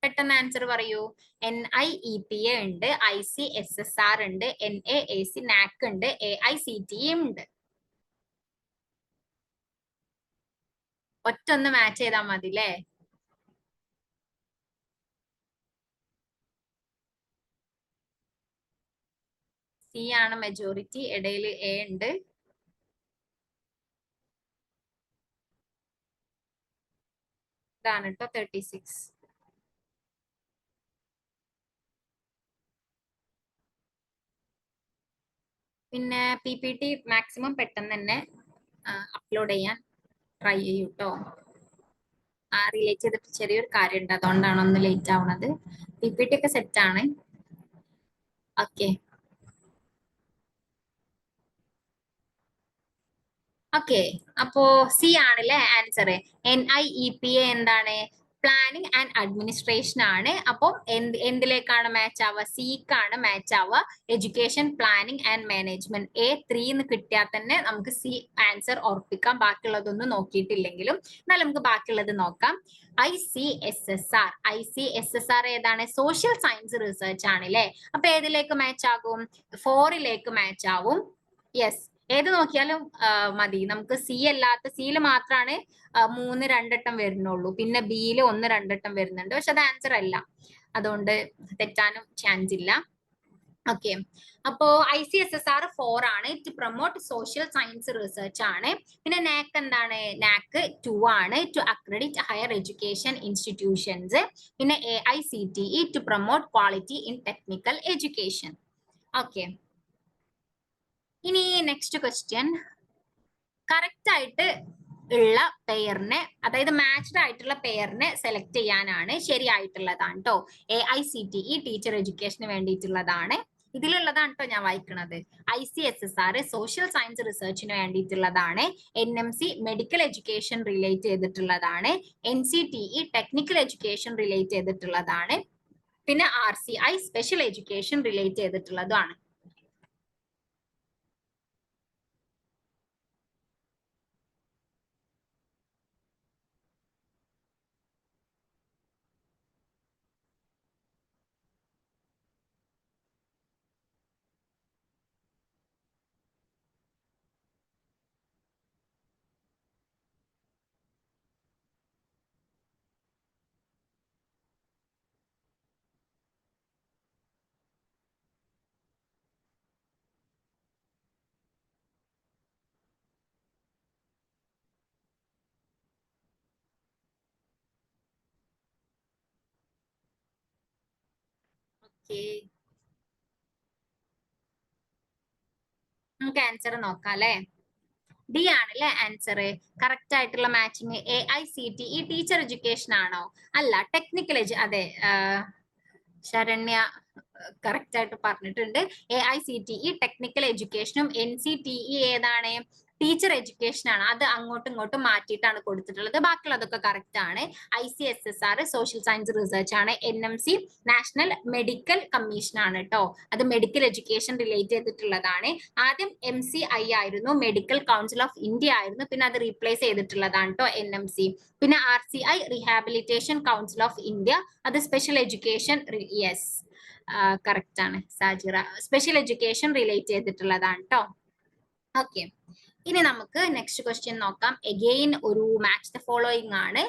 പെട്ടെന്ന് ആൻസർ പറയൂ. NIEPA ഉണ്ട്, ICSSR ഉണ്ട്, NAAC NAC ഉണ്ട്, AICTE ഉണ്ട്. ഒറ്റൊന്ന് മാച്ച് ചെയ്താൽ മതി അല്ലേ? C ആണ് മെജോറിറ്റി, ഇടയിൽ A ഉണ്ട്. ഇതാണ് കേട്ടോ 36. പിന്നെ PPT മാക്സിമം പെട്ടെന്ന് തന്നെ അപ്ലോഡ് ചെയ്യാൻ ട്രൈ ചെയ്യൂ കേട്ടോ. റിലേറ്റ് ചെയ്തിട്ട് ചെറിയൊരു കാര്യം ഉണ്ട്, അതുകൊണ്ടാണ് ഒന്ന് ലേറ്റ് ആവുന്നത്. PPT ഒക്കെ സെറ്റ് ആണ്. ഓക്കെ ഓക്കെ, അപ്പോ C ആണല്ലേ ആൻസർ. NIEPA എന്താണ്? പ്ലാനിങ് ആൻഡ് അഡ്മിനിസ്ട്രേഷൻ ആണ്. അപ്പം എന്തിലേക്കാണ് മാച്ച് ആവുക? സിക്കാണ് മാച്ച് ആവുക. Education planning and management A3 എന്ന് കിട്ടിയാൽ തന്നെ നമുക്ക് C ആൻസർ ഉറപ്പിക്കാം, ബാക്കിയുള്ളതൊന്നും നോക്കിയിട്ടില്ലെങ്കിലും. എന്നാൽ നമുക്ക് ബാക്കിയുള്ളത് നോക്കാം. ICSSR ഏതാണ്? സോഷ്യൽ സയൻസ് റിസർച്ച് ആണ് അല്ലേ? അപ്പൊ ഏതിലേക്ക് മാച്ച് ആകും? 4ലേക്ക് മാച്ച് ആവും. യെസ്, ഏത് നോക്കിയാലും മതി. നമുക്ക് C അല്ലാത്ത, സിയിൽ മാത്രമാണ് 3 2 വരുന്നുള്ളൂ. പിന്നെ ബിയിൽ 1 2 വരുന്നുണ്ട്. പക്ഷെ അത് ആൻസർ അല്ല, അതുകൊണ്ട് തെറ്റാനും ചാൻസ് ഇല്ല. ഓക്കെ, അപ്പോ ICSSR 4 ആണ്, to promote social science research ആണ്. പിന്നെ NAC എന്താണ്? NAC 2 ആണ്, to accredit higher education institutions. പിന്നെ AICTE to promote quality in technical education. Okay, ഇനി നെക്സ്റ്റ് ക്വസ്റ്റ്യൻ. കറക്റ്റ് ആയിട്ട് ഉള്ള പെയറിനെ, അതായത് മാച്ച്ഡ് ആയിട്ടുള്ള പെയറിനെ സെലക്ട് ചെയ്യാനാണ്, ശരിയായിട്ടുള്ളതാണ് കേട്ടോ. AICTE ടീച്ചർ എഡ്യൂക്കേഷന് വേണ്ടിയിട്ടുള്ളതാണ്. ഇതിലുള്ളതാണ് കേട്ടോ ഞാൻ വായിക്കുന്നത്. ICSSR സോഷ്യൽ സയൻസ് റിസർച്ചിന് വേണ്ടിയിട്ടുള്ളതാണ്. NMC മെഡിക്കൽ എഡ്യൂക്കേഷൻ റിലേറ്റ് ചെയ്തിട്ടുള്ളതാണ്. NCTE ടെക്നിക്കൽ എഡ്യൂക്കേഷൻ റിലേറ്റ് ചെയ്തിട്ടുള്ളതാണ്. പിന്നെ RCI സ്പെഷ്യൽ എഡ്യൂക്കേഷൻ റിലേറ്റ് ചെയ്തിട്ടുള്ളതാണ്. നമുക്ക് ആൻസർ നോക്കാം അല്ലെ. ഡി ആണല്ലേ ആൻസർ. കറക്റ്റ് ആയിട്ടുള്ള മാച്ചിങ് AICTE ടീച്ചർ എഡ്യൂക്കേഷൻ ആണോ? അല്ല, ടെക്നിക്കൽ അതെ, ശരണ്യ കറക്റ്റ് ആയിട്ട് പറഞ്ഞിട്ടുണ്ട്. AICTE ടെക്നിക്കൽ എഡ്യൂക്കേഷനും NCTE ഏതാണ്? ടീച്ചർ എഡ്യൂക്കേഷൻ ആണ്. അത് അങ്ങോട്ടും ഇങ്ങോട്ടും മാറ്റിയിട്ടാണ് കൊടുത്തിട്ടുള്ളത്. ബാക്കിയുള്ളതൊക്കെ കറക്റ്റ് ആണ്. ICSSR സോഷ്യൽ സയൻസ് റിസർച്ച് ആണ്. NMC നാഷണൽ മെഡിക്കൽ കമ്മീഷൻ ആണ് കേട്ടോ. അത് മെഡിക്കൽ എഡ്യൂക്കേഷൻ റിലേറ്റ് ചെയ്തിട്ടുള്ളതാണ്. ആദ്യം MCI ആയിരുന്നു, മെഡിക്കൽ കൗൺസിൽ ഓഫ് ഇന്ത്യ ആയിരുന്നു. പിന്നെ അത് റീപ്ലേസ് ചെയ്തിട്ടുള്ളതാണ് കേട്ടോ NMC. പിന്നെ RCI rehabilitation council of India, അത് സ്പെഷ്യൽ എഡ്യൂക്കേഷൻ. യെസ്, കറക്റ്റ് ആണ് സാജിറ, സ്പെഷ്യൽ എഡ്യൂക്കേഷൻ റിലേറ്റ് ചെയ്തിട്ടുള്ളതാണ് കേട്ടോ. ഓക്കെ, ഇനി നമുക്ക് നെക്സ്റ്റ് ക്വസ്റ്റ്യൻ നോക്കാം. എഗെയിൻ ഒരു മാച്ച് ദ ഫോളോയിങ് ആണ്.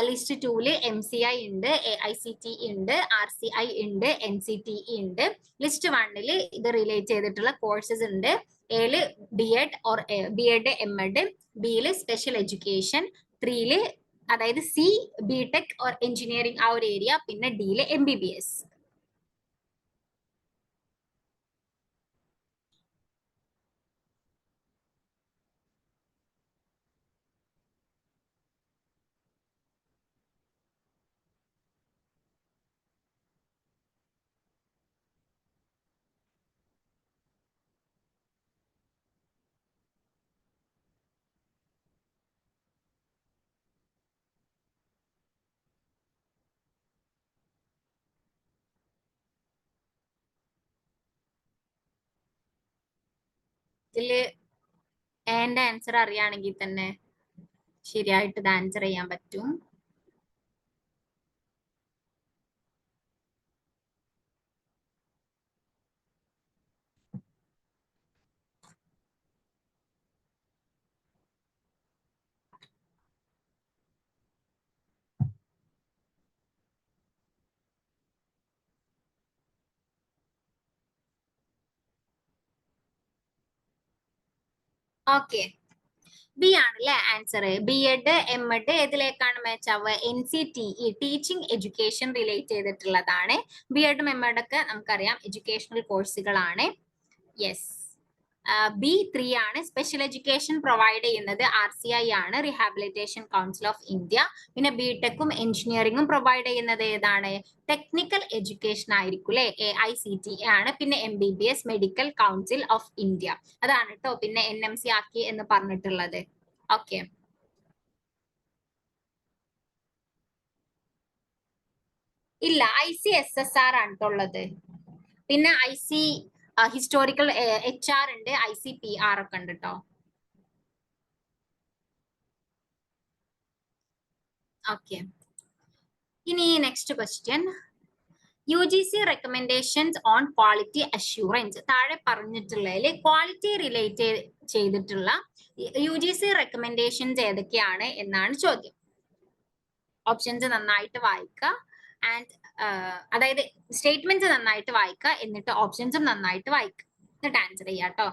ലിസ്റ്റ് 2 MCI ഉണ്ട്, AICTE ഉണ്ട്, RCI ഉണ്ട്, NCTE ഉണ്ട്. ലിസ്റ്റ് 1 ഇത് റിലേറ്റ് ചെയ്തിട്ടുള്ള കോഴ്സസ് ഉണ്ട്. എയില് BEd or BEd MEd, ബിയില് സ്പെഷ്യൽ എഡ്യൂക്കേഷൻ, 3 അതായത് C BTech or എഞ്ചിനീയറിംഗ് ആ ഒരു ഏരിയ, പിന്നെ ഡിയില് MBBS. ഇതില് എന്റെ ആൻസർ അറിയാണെങ്കിൽ തന്നെ ശരിയായിട്ട് ഇത് ആൻസർ ചെയ്യാൻ പറ്റും. ഓക്കെ, ബി ആണല്ലേ ആൻസർ. ബി.എഡ് എം.എഡ് ഏതിലേക്കാണ് മാച്ച് ആവുക? NCTE ടീച്ചിങ് എഡ്യൂക്കേഷൻ റിലേറ്റ് ചെയ്തിട്ടുള്ളതാണ്. ബി.എഡും എം.എഡ് ഒക്കെ നമുക്കറിയാം എഡ്യൂക്കേഷണൽ കോഴ്സുകളാണ്. യെസ്, B3 ആണ്. സ്പെഷ്യൽ എഡ്യൂക്കേഷൻ പ്രൊവൈഡ് ചെയ്യുന്നത് RCI ആണ്, റീഹാബിലിറ്റേഷൻ കൗൺസിൽ ഓഫ് ഇന്ത്യ. പിന്നെ ബിടെക്കും എഞ്ചിനീയറിംഗും പ്രൊവൈഡ് ചെയ്യുന്നത് ഏതാണ്? ടെക്നിക്കൽ എഡ്യൂക്കേഷൻ ആയിരിക്കും അല്ലെ, AICTE ആണ്. പിന്നെ MBBS medical council of India, അതാണ് കേട്ടോ. പിന്നെ NMC ആക്കി എന്ന് പറഞ്ഞിട്ടുള്ളത്. ഓക്കെ, ഇല്ല, ICSSR ആണ് ട്ടോ ഉള്ളത്. പിന്നെ IC ഹിസ്റ്റോറിക്കൽ HR ഉണ്ട്, ICPR ഒക്കെ ഉണ്ട് കേട്ടോ. ഓക്കെ, ഇനി next question, UGC recommendations on quality assurance. താഴെ പറഞ്ഞിട്ടുള്ളതിൽ ക്വാളിറ്റി റിലേറ്റ് ചെയ്തിട്ടുള്ള UGC റെക്കമെൻഡേഷൻസ് ഏതൊക്കെയാണ് എന്നാണ് ചോദ്യം. ഓപ്ഷൻസ് നന്നായിട്ട് വായിക്കുക, ആൻഡ് അതായത് സ്റ്റേറ്റ്മെന്റ്സ് നന്നായിട്ട് വായിക്കുക, എന്നിട്ട് ഓപ്ഷൻസും നന്നായിട്ട് വായിക്കുക, എന്നിട്ട് ആൻസർ ചെയ്യാം കേട്ടോ.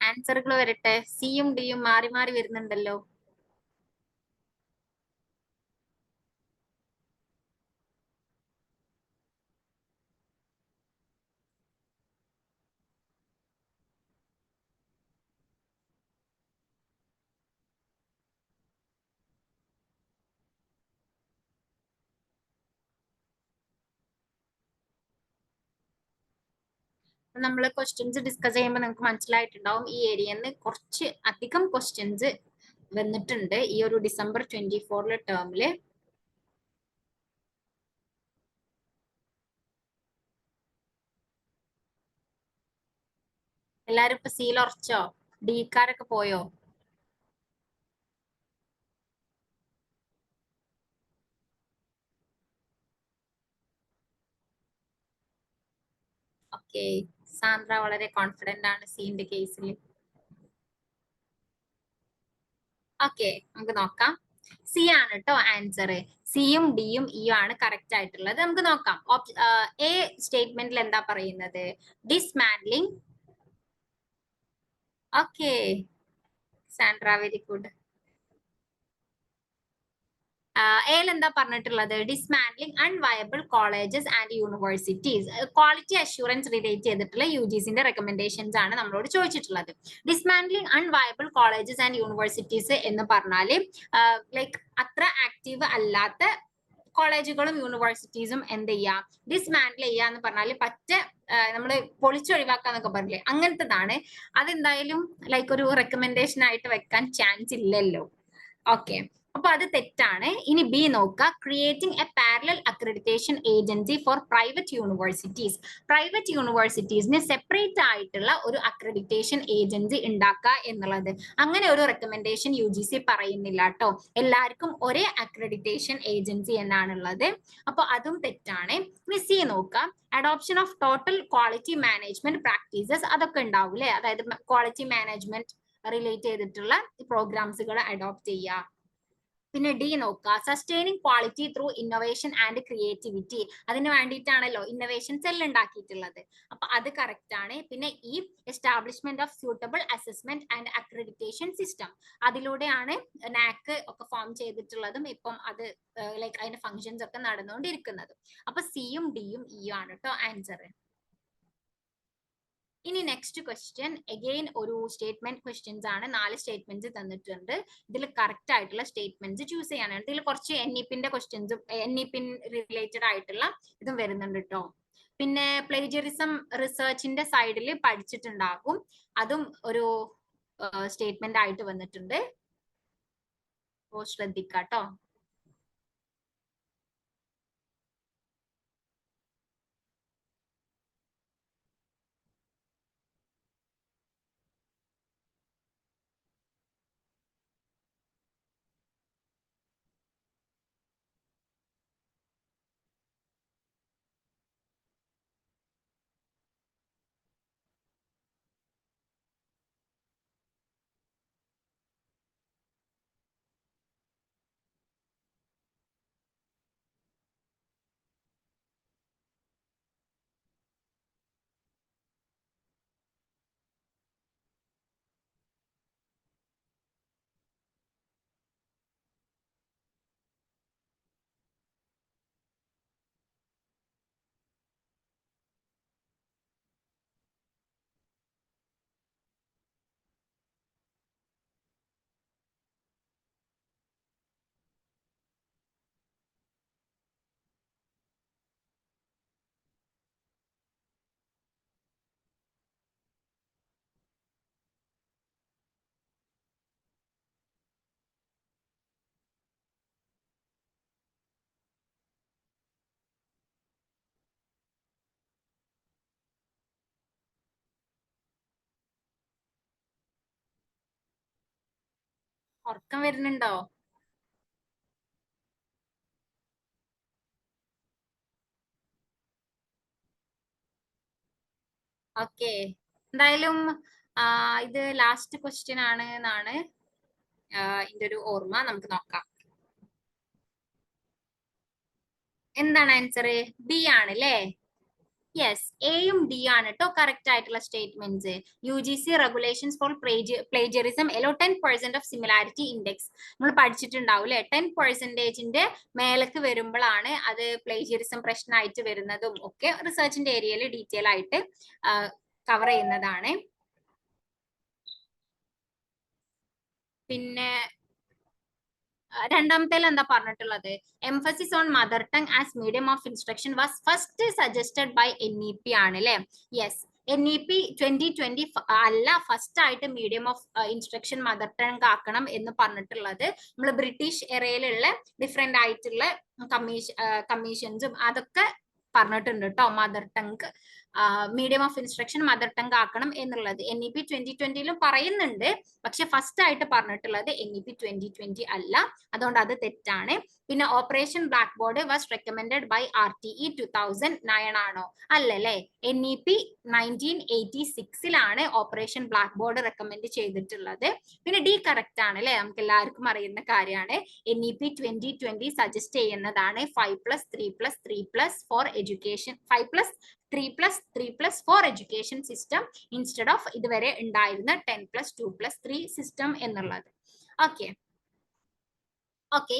ആൻസറുകൾ വരട്ടെ. സിയും ഡിയും മാറി മാറി വരുന്നുണ്ടല്ലോ. നമ്മൾ ക്വസ്റ്റ്യൻസ് ഡിസ്കസ് ചെയ്യുമ്പോൾ നിങ്ങൾക്ക് മനസ്സിലായിട്ടുണ്ടാവും ഈ ഏരിയന്ന് കുറച്ച് അധികം ക്വസ്റ്റ്യൻസ് വന്നിട്ടുണ്ട് ഈ ഒരു December 24 ടേമില്. എല്ലാരും ഇപ്പൊ സീൽ ഉറച്ചോ? ഡിക്കാരൊക്കെ പോയോ? ഓക്കെ, സാന്ദ്ര വളരെ കോൺഫിഡന്റ് ആണ് സീന്റെ കേസിൽ. ഓക്കെ, നമുക്ക് നോക്കാം. സി ആണ് കേട്ടോ ആൻസർ. സിയും ഡിയും ഇയും ആണ് കറക്റ്റ് ആയിട്ടുള്ളത്. നമുക്ക് നോക്കാം. എ സ്റ്റേറ്റ്മെന്റിൽ എന്താ പറയുന്നത്? Dismantling. Okay Sandra, very good. എയിൽ എന്താ പറഞ്ഞിട്ടുള്ളത്? Dismantling unviable colleges and universities. Quality assurance relate ചെയ്തിട്ടുള്ള UGCന്റെ റെക്കമെൻഡേഷൻസ് ആണ് നമ്മളോട് ചോദിച്ചിട്ടുള്ളത്. Dismantling unviable colleges and universities എന്ന് പറഞ്ഞാല് ലൈക്ക് അത്ര ആക്റ്റീവ് അല്ലാത്ത കോളേജുകളും യൂണിവേഴ്സിറ്റീസും എന്ത് ചെയ്യാ? ഡിസ്മാൻഡിൽ ചെയ്യുക എന്ന് പറഞ്ഞാൽ നമ്മള് പൊളിച്ചൊഴിവാക്കാന്നൊക്കെ പറഞ്ഞില്ലേ, അങ്ങനത്തതാണ്. അതെന്തായാലും ലൈക്ക് ഒരു റെക്കമെൻഡേഷൻ ആയിട്ട് വെക്കാൻ ചാൻസ് ഇല്ലല്ലോ. ഓക്കെ, അപ്പൊ അത് തെറ്റാണ്. ഇനി ബി നോക്കുക. Creating a parallel accreditation agency for private universities. Private യൂണിവേഴ്സിറ്റീസിന് സെപ്പറേറ്റ് ആയിട്ടുള്ള ഒരു അക്രഡിറ്റേഷൻ ഏജൻസി ഉണ്ടാക്കുക എന്നുള്ളത്, അങ്ങനെ ഒരു റെക്കമെൻഡേഷൻ UGC പറയുന്നില്ല കേട്ടോ. എല്ലാവർക്കും ഒരേ അക്രഡിറ്റേഷൻ ഏജൻസി എന്നാണുള്ളത്. അപ്പൊ അതും തെറ്റാണ്. ഇനി സി നോക്കുക. Adoption of total quality management practices, അതൊക്കെ ഉണ്ടാവും അല്ലെ, അതായത് ക്വാളിറ്റി മാനേജ്മെന്റ് റിലേറ്റ് ചെയ്തിട്ടുള്ള പ്രോഗ്രാംസുകൾ അഡോപ്റ്റ് ചെയ്യുക. പിന്നെ ഡി നോക്കുക. Sustaining quality through innovation and creativity, അതിന് വേണ്ടിയിട്ടാണല്ലോ ഇന്നോവേഷൻ സെൽ ഉണ്ടാക്കിയിട്ടുള്ളത്. അപ്പൊ അത് കറക്റ്റ് ആണ്. പിന്നെ ഈ establishment of suitable assessment and accreditation system, അതിലൂടെയാണ് NAAC ഒക്കെ ഫോം ചെയ്തിട്ടുള്ളതും ഇപ്പം അത് ലൈക്ക് അതിന്റെ ഫങ്ഷൻസ് ഒക്കെ നടന്നുകൊണ്ടിരിക്കുന്നതും. അപ്പൊ സിയും ഡിയും ഇയും ആണ് കേട്ടോ ആൻസർ. ഇനി നെക്സ്റ്റ് ക്വസ്റ്റ്യൻ അഗെയിൻ ഒരു സ്റ്റേറ്റ്മെന്റ് ക്വസ്റ്റ്യൻസ് ആണ്. 4 സ്റ്റേറ്റ്മെന്റ്സ് തന്നിട്ടുണ്ട്. ഇതിൽ കറക്റ്റ് ആയിട്ടുള്ള സ്റ്റേറ്റ്മെന്റ്സ് ചൂസ് ചെയ്യാനാണ്. ഇതിൽ കുറച്ച് NEPന്റെ ക്വസ്റ്റ്യൻസും NEP റിലേറ്റഡ് ആയിട്ടുള്ള ഇതും വരുന്നുണ്ട് കേട്ടോ. പിന്നെ പ്ലേജിയറിസം റിസർച്ചിന്റെ സൈഡിൽ പഠിച്ചിട്ടുണ്ടാകും, അതും ഒരു സ്റ്റേറ്റ്മെന്റ് ആയിട്ട് വന്നിട്ടുണ്ട്. ഓ ശ്രദ്ധിക്കാട്ടോ. ഉറക്കം വരുന്നുണ്ടോ? ഓക്കെ, എന്തായാലും ഇത് ലാസ്റ്റ് ക്വസ്റ്റ്യൻ ആണ് എന്നാണ് ഇതിന്റെ ഒരു ഓർമ്മ. നമുക്ക് നോക്കാം. എന്താണ് ആൻസർ? ബി ആണ് അല്ലേ? യെസ്, എയും ഡി ആണ് കേട്ടോ കറക്റ്റ് ആയിട്ടുള്ള statements. UGC regulations for plagiarism allow 10% of similarity index നമ്മൾ പഠിച്ചിട്ടുണ്ടാവും അല്ലെ. 10%ന്റെ മേലേക്ക് വരുമ്പോഴാണ് അത് പ്ലേജിയറിസം പ്രശ്നമായിട്ട് വരുന്നതും ഒക്കെ റിസർച്ചിന്റെ ഏരിയയിൽ ഡീറ്റെയിൽ ആയിട്ട് കവർ ചെയ്യുന്നതാണ്. പിന്നെ രണ്ടാമത്തേൽ എന്താ പറഞ്ഞിട്ടുള്ളത്? Emphasis on mother tongue as medium of instruction was first suggested by NEP ആണ് അല്ലെ. യെസ്, NEP 2020 അല്ല ഫസ്റ്റ് ആയിട്ട് medium of instruction mother tongue ആക്കണം എന്ന് പറഞ്ഞിട്ടുള്ളത്. നമ്മൾ ബ്രിട്ടീഷ് എറയിലുള്ള ഡിഫറെന്റ് ആയിട്ടുള്ള കമ്മീഷൻസും അതൊക്കെ പറഞ്ഞിട്ടുണ്ട് കേട്ടോ. Mother tongue medium of instruction mother tongue ആക്കണം എന്നുള്ളത് NEP 2020 പറയുന്നുണ്ട്. പക്ഷെ ഫസ്റ്റ് ആയിട്ട് പറഞ്ഞിട്ടുള്ളത് NEP 2020 അല്ല, അതുകൊണ്ട് അത് തെറ്റാണ്. പിന്നെ operation black board was recommended by RTE 2009 ആണോ? അല്ലല്ലേ, NEP 1986 operation black board recommend ചെയ്തിട്ടുള്ളത്. പിന്നെ ഡി കറക്റ്റ് ആണ് അല്ലെ, നമുക്ക് എല്ലാവർക്കും അറിയുന്ന കാര്യമാണ്. NEP 2020 സജസ്റ്റ് ചെയ്യുന്നതാണ് 5+3+3+ for education, 5+3+3+ for education system instead of ഇതുവരെ ഉണ്ടായിരുന്ന 10+2+3 സിസ്റ്റം എന്നുള്ളത്. ഓക്കെ,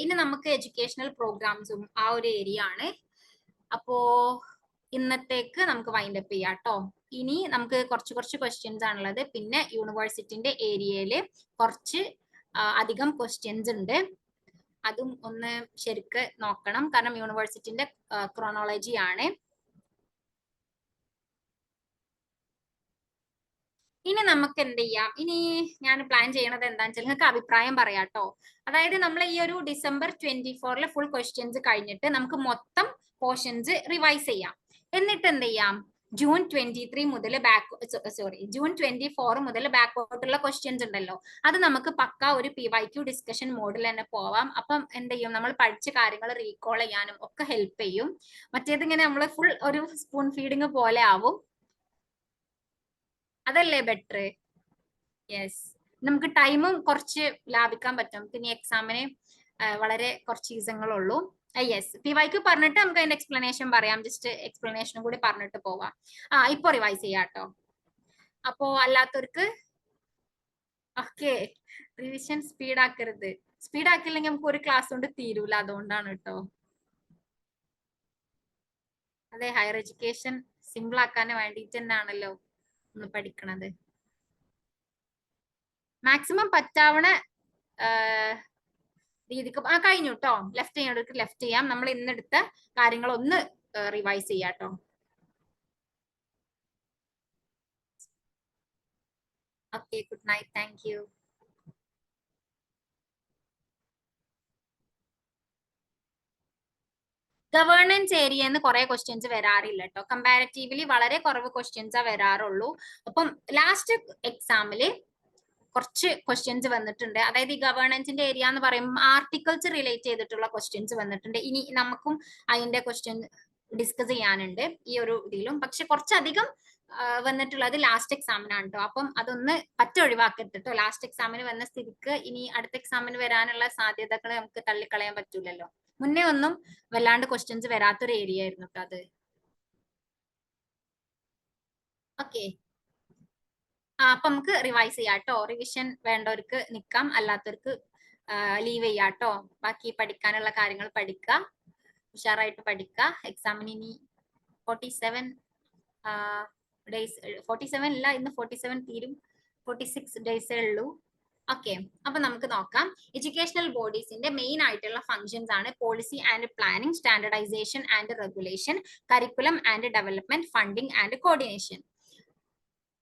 ഇനി നമുക്ക് എഡ്യൂക്കേഷണൽ പ്രോഗ്രാംസും ആ ഒരു ഏരിയ ആണ്. അപ്പോ ഇന്നത്തേക്ക് നമുക്ക് വൈൻഡ് അപ്പ് ചെയ്യാം കേട്ടോ. ഇനി നമുക്ക് കുറച്ച് ക്വസ്റ്റ്യൻസ് ആണുള്ളത്. പിന്നെ യൂണിവേഴ്സിറ്റിന്റെ ഏരിയയിൽ കുറച്ച് അധികം ക്വസ്റ്റ്യൻസ് ഉണ്ട്. അതും ഒന്ന് ശരിക്ക് നോക്കണം, കാരണം യൂണിവേഴ്സിറ്റിന്റെ ക്രോണോളജി ആണ്. ഇനി നമുക്ക് എന്ത് ചെയ്യാം? ഇനി ഞാൻ പ്ലാൻ ചെയ്യണത് എന്താണെന്ന് വെച്ചാൽ നിങ്ങൾക്ക് അഭിപ്രായം പറയാട്ടോ. അതായത് നമ്മൾ ഈ ഒരു December 24 ഫുൾ ക്വസ്റ്റ്യൻസ് കഴിഞ്ഞിട്ട് നമുക്ക് മൊത്തം പോർഷൻസ് റിവൈസ് ചെയ്യാം. എന്നിട്ട് എന്ത് ചെയ്യാം? June 23 മുതൽ June 24 മുതൽ ബാക്കോട്ടുള്ള ക്വസ്റ്റ്യൻസ് ഉണ്ടല്ലോ, അത് നമുക്ക് പക്ക ഒരു PYQ ഡിസ്കഷൻ മോഡിൽ തന്നെ പോവാം. അപ്പം എന്ത് ചെയ്യും? നമ്മൾ പഠിച്ച കാര്യങ്ങൾ റീകോൾ ചെയ്യാനും ഒക്കെ ഹെൽപ്പ് ചെയ്യും. മറ്റേത് ഇങ്ങനെ നമ്മൾ ഫുൾ ഒരു സ്പൂൺ ഫീഡിങ് പോലെ ആവും. അതല്ലേ ബെറ്റർ? യെസ്, നമുക്ക് ടൈമും കുറച്ച് ലാഭിക്കാൻ പറ്റും. നമുക്ക് ഇനി എക്സാമിന് വളരെ കുറച്ച് ദിവസങ്ങളുള്ളൂ. യെസ്, PYQ പറഞ്ഞിട്ട് നമുക്ക് അതിന്റെ എക്സ്പ്ലനേഷൻ പറയാം. ജസ്റ്റ് എക്സ്പ്ലനേഷനും കൂടി പറഞ്ഞിട്ട് പോവാം. ഇപ്പൊ റിവൈസ് ചെയ്യാട്ടോ. അപ്പോ അല്ലാത്തവർക്ക് ഓക്കെ, റിവിഷൻ സ്പീഡ് ആക്കരുത്. സ്പീഡ് ആക്കില്ലെങ്കിൽ നമുക്ക് ഒരു ക്ലാസ് കൊണ്ട് തീരൂല, അതുകൊണ്ടാണ് കേട്ടോ. അതെ, ഹയർ എഡ്യൂക്കേഷൻ സിമ്പിൾ ആക്കാൻ വേണ്ടിയിട്ട് തന്നെയാണല്ലോ നമ്മൾ പഠിക്കണത്. മാക്സിമം പറ്റാവണ രീതിക്ക് കഴിഞ്ഞു കേട്ടോ. ലെഫ്റ്റ് ചെയ്യണവർക്ക് ലെഫ്റ്റ് ചെയ്യാം. നമ്മൾ ഇന്നെടുത്ത കാര്യങ്ങൾ ഒന്ന് റിവൈസ് ചെയ്യാട്ടോ. Okay, good night, thank you. Governance ഏരിയന്ന് കുറെ ക്വസ്റ്റ്യൻസ് വരാറില്ല കേട്ടോ. കമ്പാരിറ്റീവ്ലി വളരെ കുറവ് ക്വസ്റ്റ്യൻസാ വരാറുള്ളൂ. അപ്പം ലാസ്റ്റ് എക്സാമില് കുറച്ച് ക്വസ്റ്റ്യൻസ് വന്നിട്ടുണ്ട്. അതായത് ഈ ഗവേണൻസിന്റെ ഏരിയ എന്ന് പറയുമ്പോൾ ആർട്ടിക്കിൾസ് റിലേറ്റ് ചെയ്തിട്ടുള്ള ക്വസ്റ്റ്യൻസ് വന്നിട്ടുണ്ട്. ഇനി നമുക്കും അതിന്റെ ക്വസ്റ്റ്യൻ ഡിസ്കസ് ചെയ്യാനുണ്ട് ഈ ഒരു ഇതിലും. പക്ഷെ കുറച്ചധികം വന്നിട്ടുള്ളത് ലാസ്റ്റ് എക്സാമിനാണ് കേട്ടോ. അപ്പം അതൊന്ന് ഒഴിവാക്കരുത്. ലാസ്റ്റ് എക്സാമിന് വന്ന സ്ഥിതിക്ക് ഇനി അടുത്ത എക്സാമിന് വരാനുള്ള സാധ്യതകൾ നമുക്ക് തള്ളിക്കളയാൻ പറ്റൂലല്ലോ. മുന്നേ ഒന്നും വല്ലാണ്ട് ക്വസ്റ്റ്യൻസ് വരാത്തൊരു ഏരിയ ആയിരുന്നു കേട്ടോ അത്. ഓക്കെ, അപ്പൊ നമുക്ക് റിവൈസ് ചെയ്യാം കേട്ടോ. റിവിഷൻ വേണ്ടവർക്ക് നിക്കാം, അല്ലാത്തവർക്ക് ലീവ് ചെയ്യാം കേട്ടോ. ബാക്കി പഠിക്കാനുള്ള കാര്യങ്ങൾ പഠിക്കുക, ഉഷാറായിട്ട് പഠിക്കുക. എക്സാമിന് ഇനി 47 ഡേയ്സ്, 47 ഇല്ല, ഇന്ന് 47 തീരും, 46 ഡേയ്സേ ഉള്ളൂ. ഓക്കെ, അപ്പൊ നമുക്ക് നോക്കാം. എഡ്യൂക്കേഷണൽ ബോഡീസിന്റെ മെയിൻ ആയിട്ടുള്ള ഫങ്ഷൻസ് ആണ് policy and planning, standardization and regulation, curriculum and development, funding and coordination.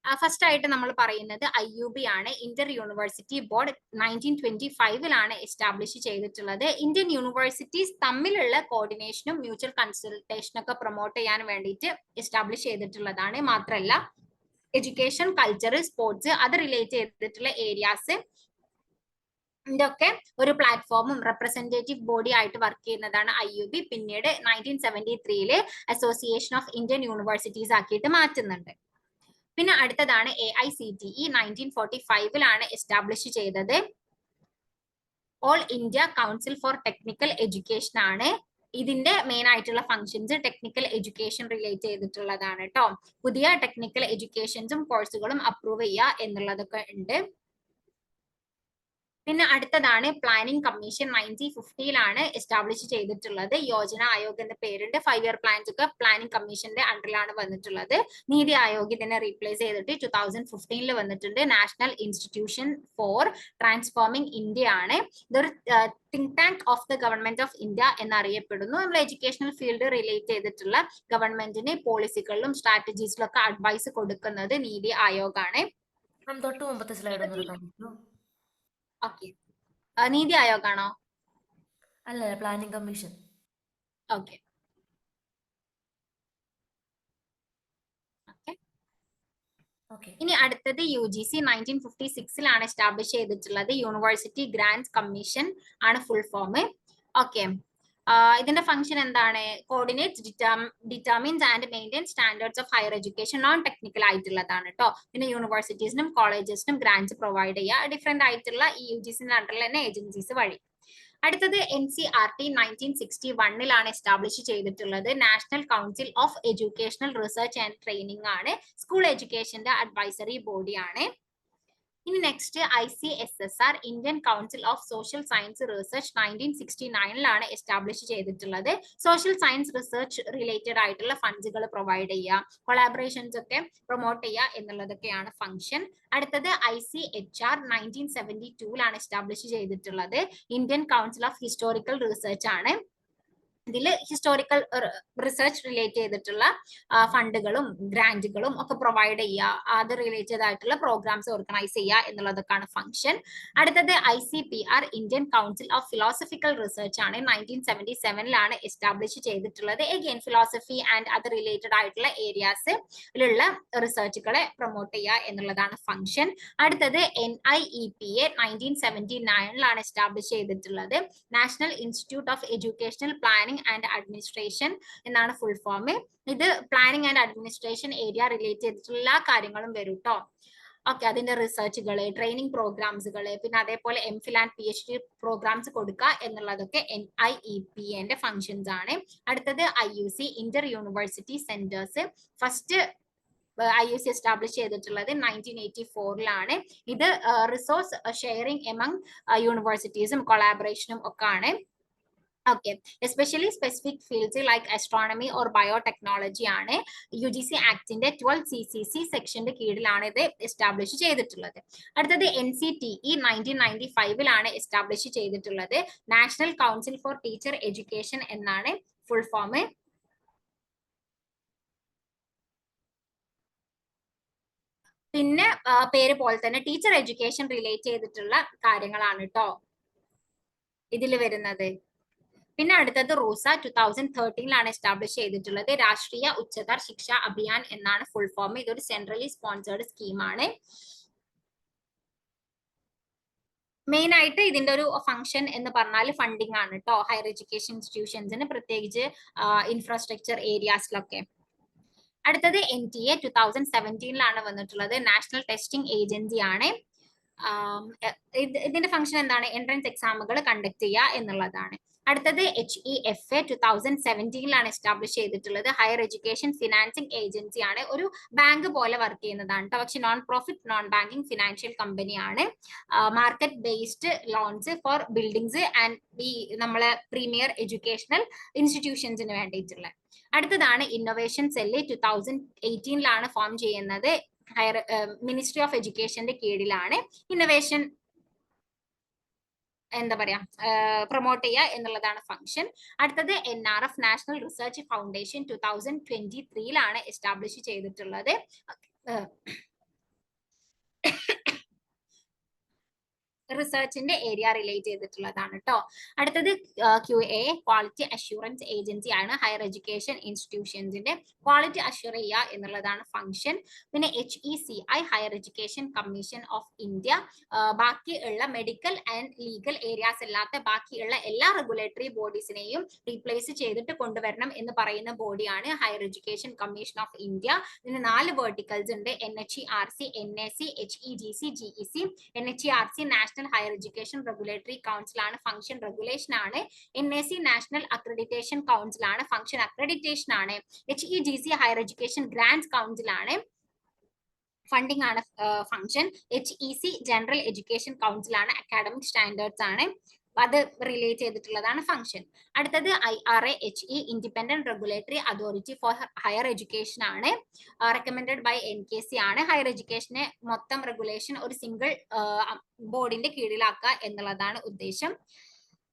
First ആയിട്ട് നമ്മൾ പറയുന്നത് IUB ആണ്. ഇന്റർ യൂണിവേഴ്സിറ്റി ബോർഡ് 1925 എസ്റ്റാബ്ലിഷ് ചെയ്തിട്ടുള്ളത്. ഇന്ത്യൻ യൂണിവേഴ്സിറ്റീസ് തമ്മിലുള്ള കോർഡിനേഷനും മ്യൂച്വൽ കൺസൾട്ടേഷനും ഒക്കെ പ്രൊമോട്ട് ചെയ്യാൻ വേണ്ടിയിട്ട് എസ്റ്റാബ്ലിഷ് ചെയ്തിട്ടുള്ളതാണ്. മാത്രമല്ല എഡ്യൂക്കേഷൻ, കൾച്ചർ, സ്പോർട്സ് അത് റിലേറ്റ് ചെയ്തിട്ടുള്ള ഏരിയാസ് ഇതൊക്കെ ഒരു പ്ലാറ്റ്ഫോമും റെപ്രസെന്റേറ്റീവ് ബോഡി ആയിട്ട് വർക്ക് ചെയ്യുന്നതാണ് IUB. പിന്നീട് 1973 അസോസിയേഷൻ ഓഫ് ഇന്ത്യൻ യൂണിവേഴ്സിറ്റീസ് ആക്കിയിട്ട് മാറ്റുന്നുണ്ട്. പിന്നെ അടുത്തതാണ് AICTE 1945 എസ്റ്റാബ്ലിഷ് ചെയ്തത്. All India council for technical education ആണ്. ഇതിന്റെ മെയിൻ ആയിട്ടുള്ള ഫങ്ഷൻസ് ടെക്നിക്കൽ എഡ്യൂക്കേഷൻ റിലേറ്റ് ചെയ്തിട്ടുള്ളതാണ് കേട്ടോ. പുതിയ ടെക്നിക്കൽ എഡ്യൂക്കേഷൻസും കോഴ്സുകളും അപ്രൂവ് ചെയ്യുക എന്നുള്ളതൊക്കെ ഉണ്ട്. പിന്നെ അടുത്തതാണ് പ്ലാനിംഗ് കമ്മീഷൻ 1950 എസ്റ്റാബ്ലിഷ് ചെയ്തിട്ടുള്ളത്. യോജന ആയോഗ് എന്ന പേരുണ്ട്. 5 ഇയർ പ്ലാൻസ് ഒക്കെ പ്ലാനിംഗ് കമ്മീഷന്റെ അണ്ടറിലാണ് വന്നിട്ടുള്ളത്. നീതി ആയോഗ് ഇതിനെ റീപ്ലേസ് ചെയ്തിട്ട് 2015 വന്നിട്ടുണ്ട്. National institution for transforming India ആണ്. ഇതൊരു think tank of the government of India എന്നറിയപ്പെടുന്നു. നമ്മൾ എഡ്യൂക്കേഷണൽ ഫീൽഡ് റിലേറ്റ് ചെയ്തിട്ടുള്ള ഗവൺമെന്റിന് പോളിസികളിലും സ്ട്രാറ്റജീസിലും ഒക്കെ അഡ്വൈസ് കൊടുക്കുന്നത് നീതി ആയോഗ് ആണ്. തൊട്ട് മുമ്പത്തെ സ്ലൈഡ് ഒന്ന് എടുക്കാൻ പറ്റുമോ? ഓക്കെ, നീതി ആയോഗ് ആണോ? അല്ല, പ്ലാനിംഗ് കമ്മീഷൻ. Okay okay. ഇനി അടുത്തത് UGC 1956 എസ്റ്റാബ്ലിഷ് ചെയ്തിട്ടുള്ളത്. യൂണിവേഴ്സിറ്റി ഗ്രാന്റ്സ് കമ്മീഷൻ ആണ് ഫുൾ ഫോം. ഓക്കെ, ഇതിന്റെ ഫംഗ്ഷൻ എന്താണ്? Coordinates, determines and maintain standards of higher education. Non technical ആയിട്ടുള്ളതാണ് കേട്ടോ. പിന്നെ യൂണിവേഴ്സിറ്റീസിനും കോളേജസിനും ഗ്രാന്റ്സ് പ്രൊവൈഡ് ചെയ്യുക ഡിഫറെന്റ് ആയിട്ടുള്ള ഈ UGCന്റെ അണ്ടറിൽ തന്നെ ഏജൻസീസ് വഴി. അടുത്തത് NCERT 1961 എസ്റ്റാബ്ലിഷ് ചെയ്തിട്ടുള്ളത്. National council of educational research and training ആണ്. സ്കൂൾ എഡ്യൂക്കേഷന്റെ അഡ്വൈസറി ബോഡി ആണ്. ഇനി next ICSSR Indian council of social science research 1969 establish ചെയ്തിട്ടുള്ളത്. സോഷ്യൽ സയൻസ് റിസർച്ച് റിലേറ്റഡ് ആയിട്ടുള്ള ഫണ്ട്സുകൾ പ്രൊവൈഡ് ചെയ്യുക, കൊളാബറേഷൻസ് ഒക്കെ പ്രൊമോട്ട് ചെയ്യുക എന്നുള്ളതൊക്കെയാണ് ഫംഗ്ഷൻ. അടുത്തത് ICHR 1972 എസ്റ്റാബ്ലിഷ് ചെയ്തിട്ടുള്ളത്. Indian council of historical research ആണ്. ഇതിൽ ഹിസ്റ്റോറിക്കൽ റിസർച്ച് റിലേറ്റ് ചെയ്തിട്ടുള്ള ഫണ്ടുകളും ഗ്രാന്റുകളും ഒക്കെ പ്രൊവൈഡ് ചെയ്യുക, അത് റിലേറ്റഡ് ആയിട്ടുള്ള പ്രോഗ്രാംസ് ഓർഗനൈസ് ചെയ്യുക എന്നുള്ളതൊക്കെയാണ് ഫംഗ്ഷൻ. അടുത്തത് ICPR Indian council of philosophical research ആണ്. 1977 എസ്റ്റാബ്ലിഷ് ചെയ്തിട്ടുള്ളത്. എഗെയിൻ ഫിലോസഫി ആൻഡ് അത് റിലേറ്റഡ് ആയിട്ടുള്ള ഏരിയാസിലുള്ള റിസർച്ചുകളെ പ്രൊമോട്ട് ചെയ്യുക എന്നുള്ളതാണ് ഫംഗ്ഷൻ. അടുത്തത് NIEPA 1979 എസ്റ്റാബ്ലിഷ് ചെയ്തിട്ടുള്ളത്. National institute of educational planning and administration എന്നാണ് ഫുൾ ഫോം. ഇത് planning and administration area relate ചെയ്തിട്ടുള്ള എല്ലാ കാര്യങ്ങളും വരും കേട്ടോ. ഓക്കെ, അതിന്റെ റിസർച്ചുകള്, ട്രെയിനിങ് പ്രോഗ്രാംസുകള്, പിന്നെ അതേപോലെ MPhil ആൻഡ് PhD പ്രോഗ്രാംസ് കൊടുക്കുക എന്നുള്ളതൊക്കെ NIEPA ഫങ്ഷൻസ് ആണ്. അടുത്തത് IUC Inter university centres. First IUC establish ചെയ്തിട്ടുള്ളത് 1984 ഇത് റിസോഴ്സ് ഷെയറിംഗ് എമംഗ് യൂണിവേഴ്സിറ്റീസും കൊളാബറേഷനും ഒക്കെ ആണ്. Okay, especially specific fields like astronomy or biotechnology ആണ്. UGC ആക്ടിന്റെ 12 CCC സെക്ഷന്റെ കീഴിലാണ് ഇത് എസ്റ്റാബ്ലിഷ് ചെയ്തിട്ടുള്ളത്. അടുത്തത് NCTE 1995 എസ്റ്റാബ്ലിഷ് ചെയ്തിട്ടുള്ളത്. National council for teacher education എന്നാണ് ഫുൾ ഫോം. പിന്നെ പേര് പോലെ തന്നെ ടീച്ചർ എഡ്യൂക്കേഷൻ റിലേറ്റ് ചെയ്തിട്ടുള്ള കാര്യങ്ങളാണ് കേട്ടോ ഇതിൽ വരുന്നത്. പിന്നെ അടുത്തത് റൂസ 2013 എസ്റ്റാബ്ലിഷ് ചെയ്തിട്ടുള്ളത്. രാഷ്ട്രീയ ഉച്ചതർ ശിക്ഷ അഭിയാൻ എന്നാണ് ഫുൾ ഫോം. ഇതൊരു സെൻട്രലി സ്പോൺസേർഡ് സ്കീമാണ്. മെയിൻ ആയിട്ട് ഇതിന്റെ ഒരു ഫംഗ്ഷൻ എന്ന് പറഞ്ഞാൽ ഫണ്ടിങ് ആണ് കേട്ടോ, ഹയർ എഡ്യൂക്കേഷൻ ഇൻസ്റ്റിറ്റ്യൂഷൻസിന്, പ്രത്യേകിച്ച് ഇൻഫ്രാസ്ട്രക്ചർ ഏരിയാസിലൊക്കെ. അടുത്തത് NTA 2017 വന്നിട്ടുള്ളത്. നാഷണൽ ടെസ്റ്റിംഗ് ഏജൻസി ആണ്. ഇതിന്റെ ഫംഗ്ഷൻ എന്താണ്? എൻട്രൻസ് എക്സാമുകൾ കണ്ടക്ട് ചെയ്യുക എന്നുള്ളതാണ്. അടുത്തത് HEFA 2017 എസ്റ്റാബ്ലിഷ് ചെയ്തിട്ടുള്ളത്. ഹയർ എഡ്യൂക്കേഷൻ ഫിനാൻസിംഗ് ഏജൻസി ആണ്. ഒരു ബാങ്ക് പോലെ വർക്ക് ചെയ്യുന്നതാണ് കേട്ടോ, പക്ഷെ non profit non banking financial കമ്പനിയാണ്. Market based loans for buildings and ഈ നമ്മളെ പ്രീമിയർ എഡ്യൂക്കേഷണൽ ഇൻസ്റ്റിറ്റ്യൂഷൻസിന് വേണ്ടിയിട്ടുള്ള. അടുത്തതാണ് ഇന്നോവേഷൻ സെല്ല്. 2018 ഫോം ചെയ്യുന്നത്. ഹയർ മിനിസ്ട്രി ഓഫ് എഡ്യൂക്കേഷന്റെ കീഴിലാണ്. ഇന്നോവേഷൻ എന്താ പറയാ പ്രൊമോട്ട് ചെയ്യുക എന്നുള്ളതാണ് ഫംഗ്ഷൻ. അടുത്തത് NRF national research foundation 2023 establish ചെയ്തിട്ടുള്ളത്. റിസർച്ചിന്റെ ഏരിയ റിലേറ്റ് ചെയ്തിട്ടുള്ളതാണ് കേട്ടോ. അടുത്തത് QA ക്വാളിറ്റി അഷ്യൂറൻസ് ഏജൻസി ആണ്. ഹയർ എഡ്യൂക്കേഷൻ ഇൻസ്റ്റിറ്റ്യൂഷൻസിന്റെ ക്വാളിറ്റി അഷ്യൂർ ചെയ്യുക എന്നുള്ളതാണ് ഫംഗ്ഷൻ. പിന്നെ HECI higher education commission of India ബാക്കിയുള്ള മെഡിക്കൽ ആൻഡ് ലീഗൽ ഏരിയാസ് അല്ലാത്ത ബാക്കിയുള്ള എല്ലാ റെഗുലേറ്ററി ബോഡീസിനെയും റീപ്ലേസ് ചെയ്തിട്ട് കൊണ്ടുവരണം എന്ന് പറയുന്ന ബോഡിയാണ് higher education commission of India. ഇതിന് 4 വെർട്ടിക്കൽസ് ഉണ്ട്. NHERC, NAC, HEGC, GEC. NHERC national higher education regulatory council ആണ്, ഫംഗ്ഷൻ റെഗുലേഷൻ ആണ്. NAC നാഷണൽ അക്രഡിറ്റേഷൻ കൗൺസിൽ ആണ്, ഫംഗ്ഷൻ അക്രഡിറ്റേഷൻ ആണ്. HEGC higher education grants council ആണ്, ഫണ്ടിംഗ് ആണ് function. HEC general education council ആണ്, academic standards ആണ്, അത് relate ചെയ്തിട്ടുള്ളതാണ് ഫംഗ്ഷൻ. അടുത്തത് IRA-HE independent regulatory authority for higher education ആണ്, റെക്കമെൻഡഡ് ബൈ NKC ആണ്. ഹയർ എഡ്യൂക്കേഷനെ മൊത്തം റെഗുലേഷൻ ഒരു സിംഗിൾ ബോർഡിന്റെ കീഴിലാക്കുക എന്നുള്ളതാണ് ഉദ്ദേശം.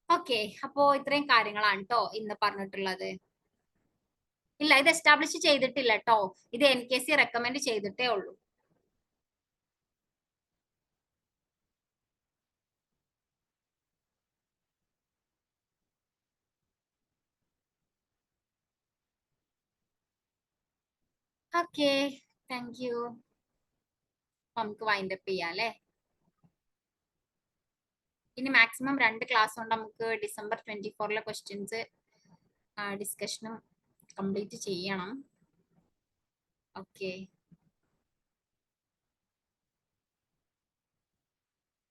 ഓക്കെ, അപ്പോ ഇത്രയും കാര്യങ്ങളാണ് കേട്ടോ ഇന്ന് പറഞ്ഞിട്ടുള്ളത്. ഇല്ല, ഇത് എസ്റ്റാബ്ലിഷ് ചെയ്തിട്ടില്ല കേട്ടോ, ഇത് NKC റെക്കമെൻഡ് ചെയ്തിട്ടേ ഉള്ളൂ. Okay, thank you. നമുക്ക് വൈൻഡ് അപ്പ് ചെയ്യാം അല്ലേ. ഇനി മാക്സിമം 2 ക്ലാസ് കൊണ്ട് നമുക്ക് December 24 ക്വസ്റ്റ്യൻസ് ഡിസ്കഷനും കംപ്ലീറ്റ് ചെയ്യണം. ഓക്കെ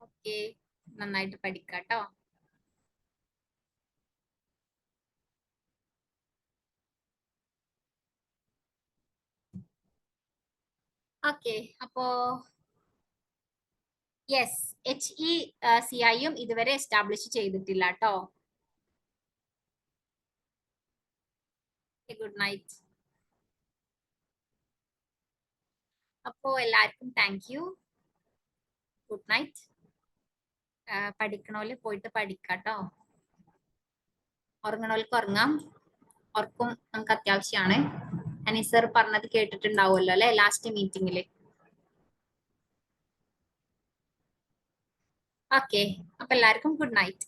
ഓക്കെ, നന്നായിട്ട് പഠിക്കാട്ടോ. ഓക്കെ, അപ്പോ യെസ്, HECIയും ഇതുവരെ എസ്റ്റാബ്ലിഷ് ചെയ്തിട്ടില്ല കേട്ടോ. Good night. അപ്പോ എല്ലാവർക്കും താങ്ക് യു, ഗുഡ് നൈറ്റ്. പഠിക്കണോല് പോയിട്ട് പഠിക്കാട്ടോ, ഉറങ്ങണോൽക്ക് ഉറങ്ങാം, ഉറക്കം നമുക്ക് അത്യാവശ്യമാണ്. അനീസർ പറഞ്ഞത് കേട്ടിട്ടുണ്ടാവുമല്ലോ അല്ലെ ലാസ്റ്റ് മീറ്റിംഗില്. ഓക്കെ, അപ്പൊ എല്ലാവർക്കും ഗുഡ് നൈറ്റ്.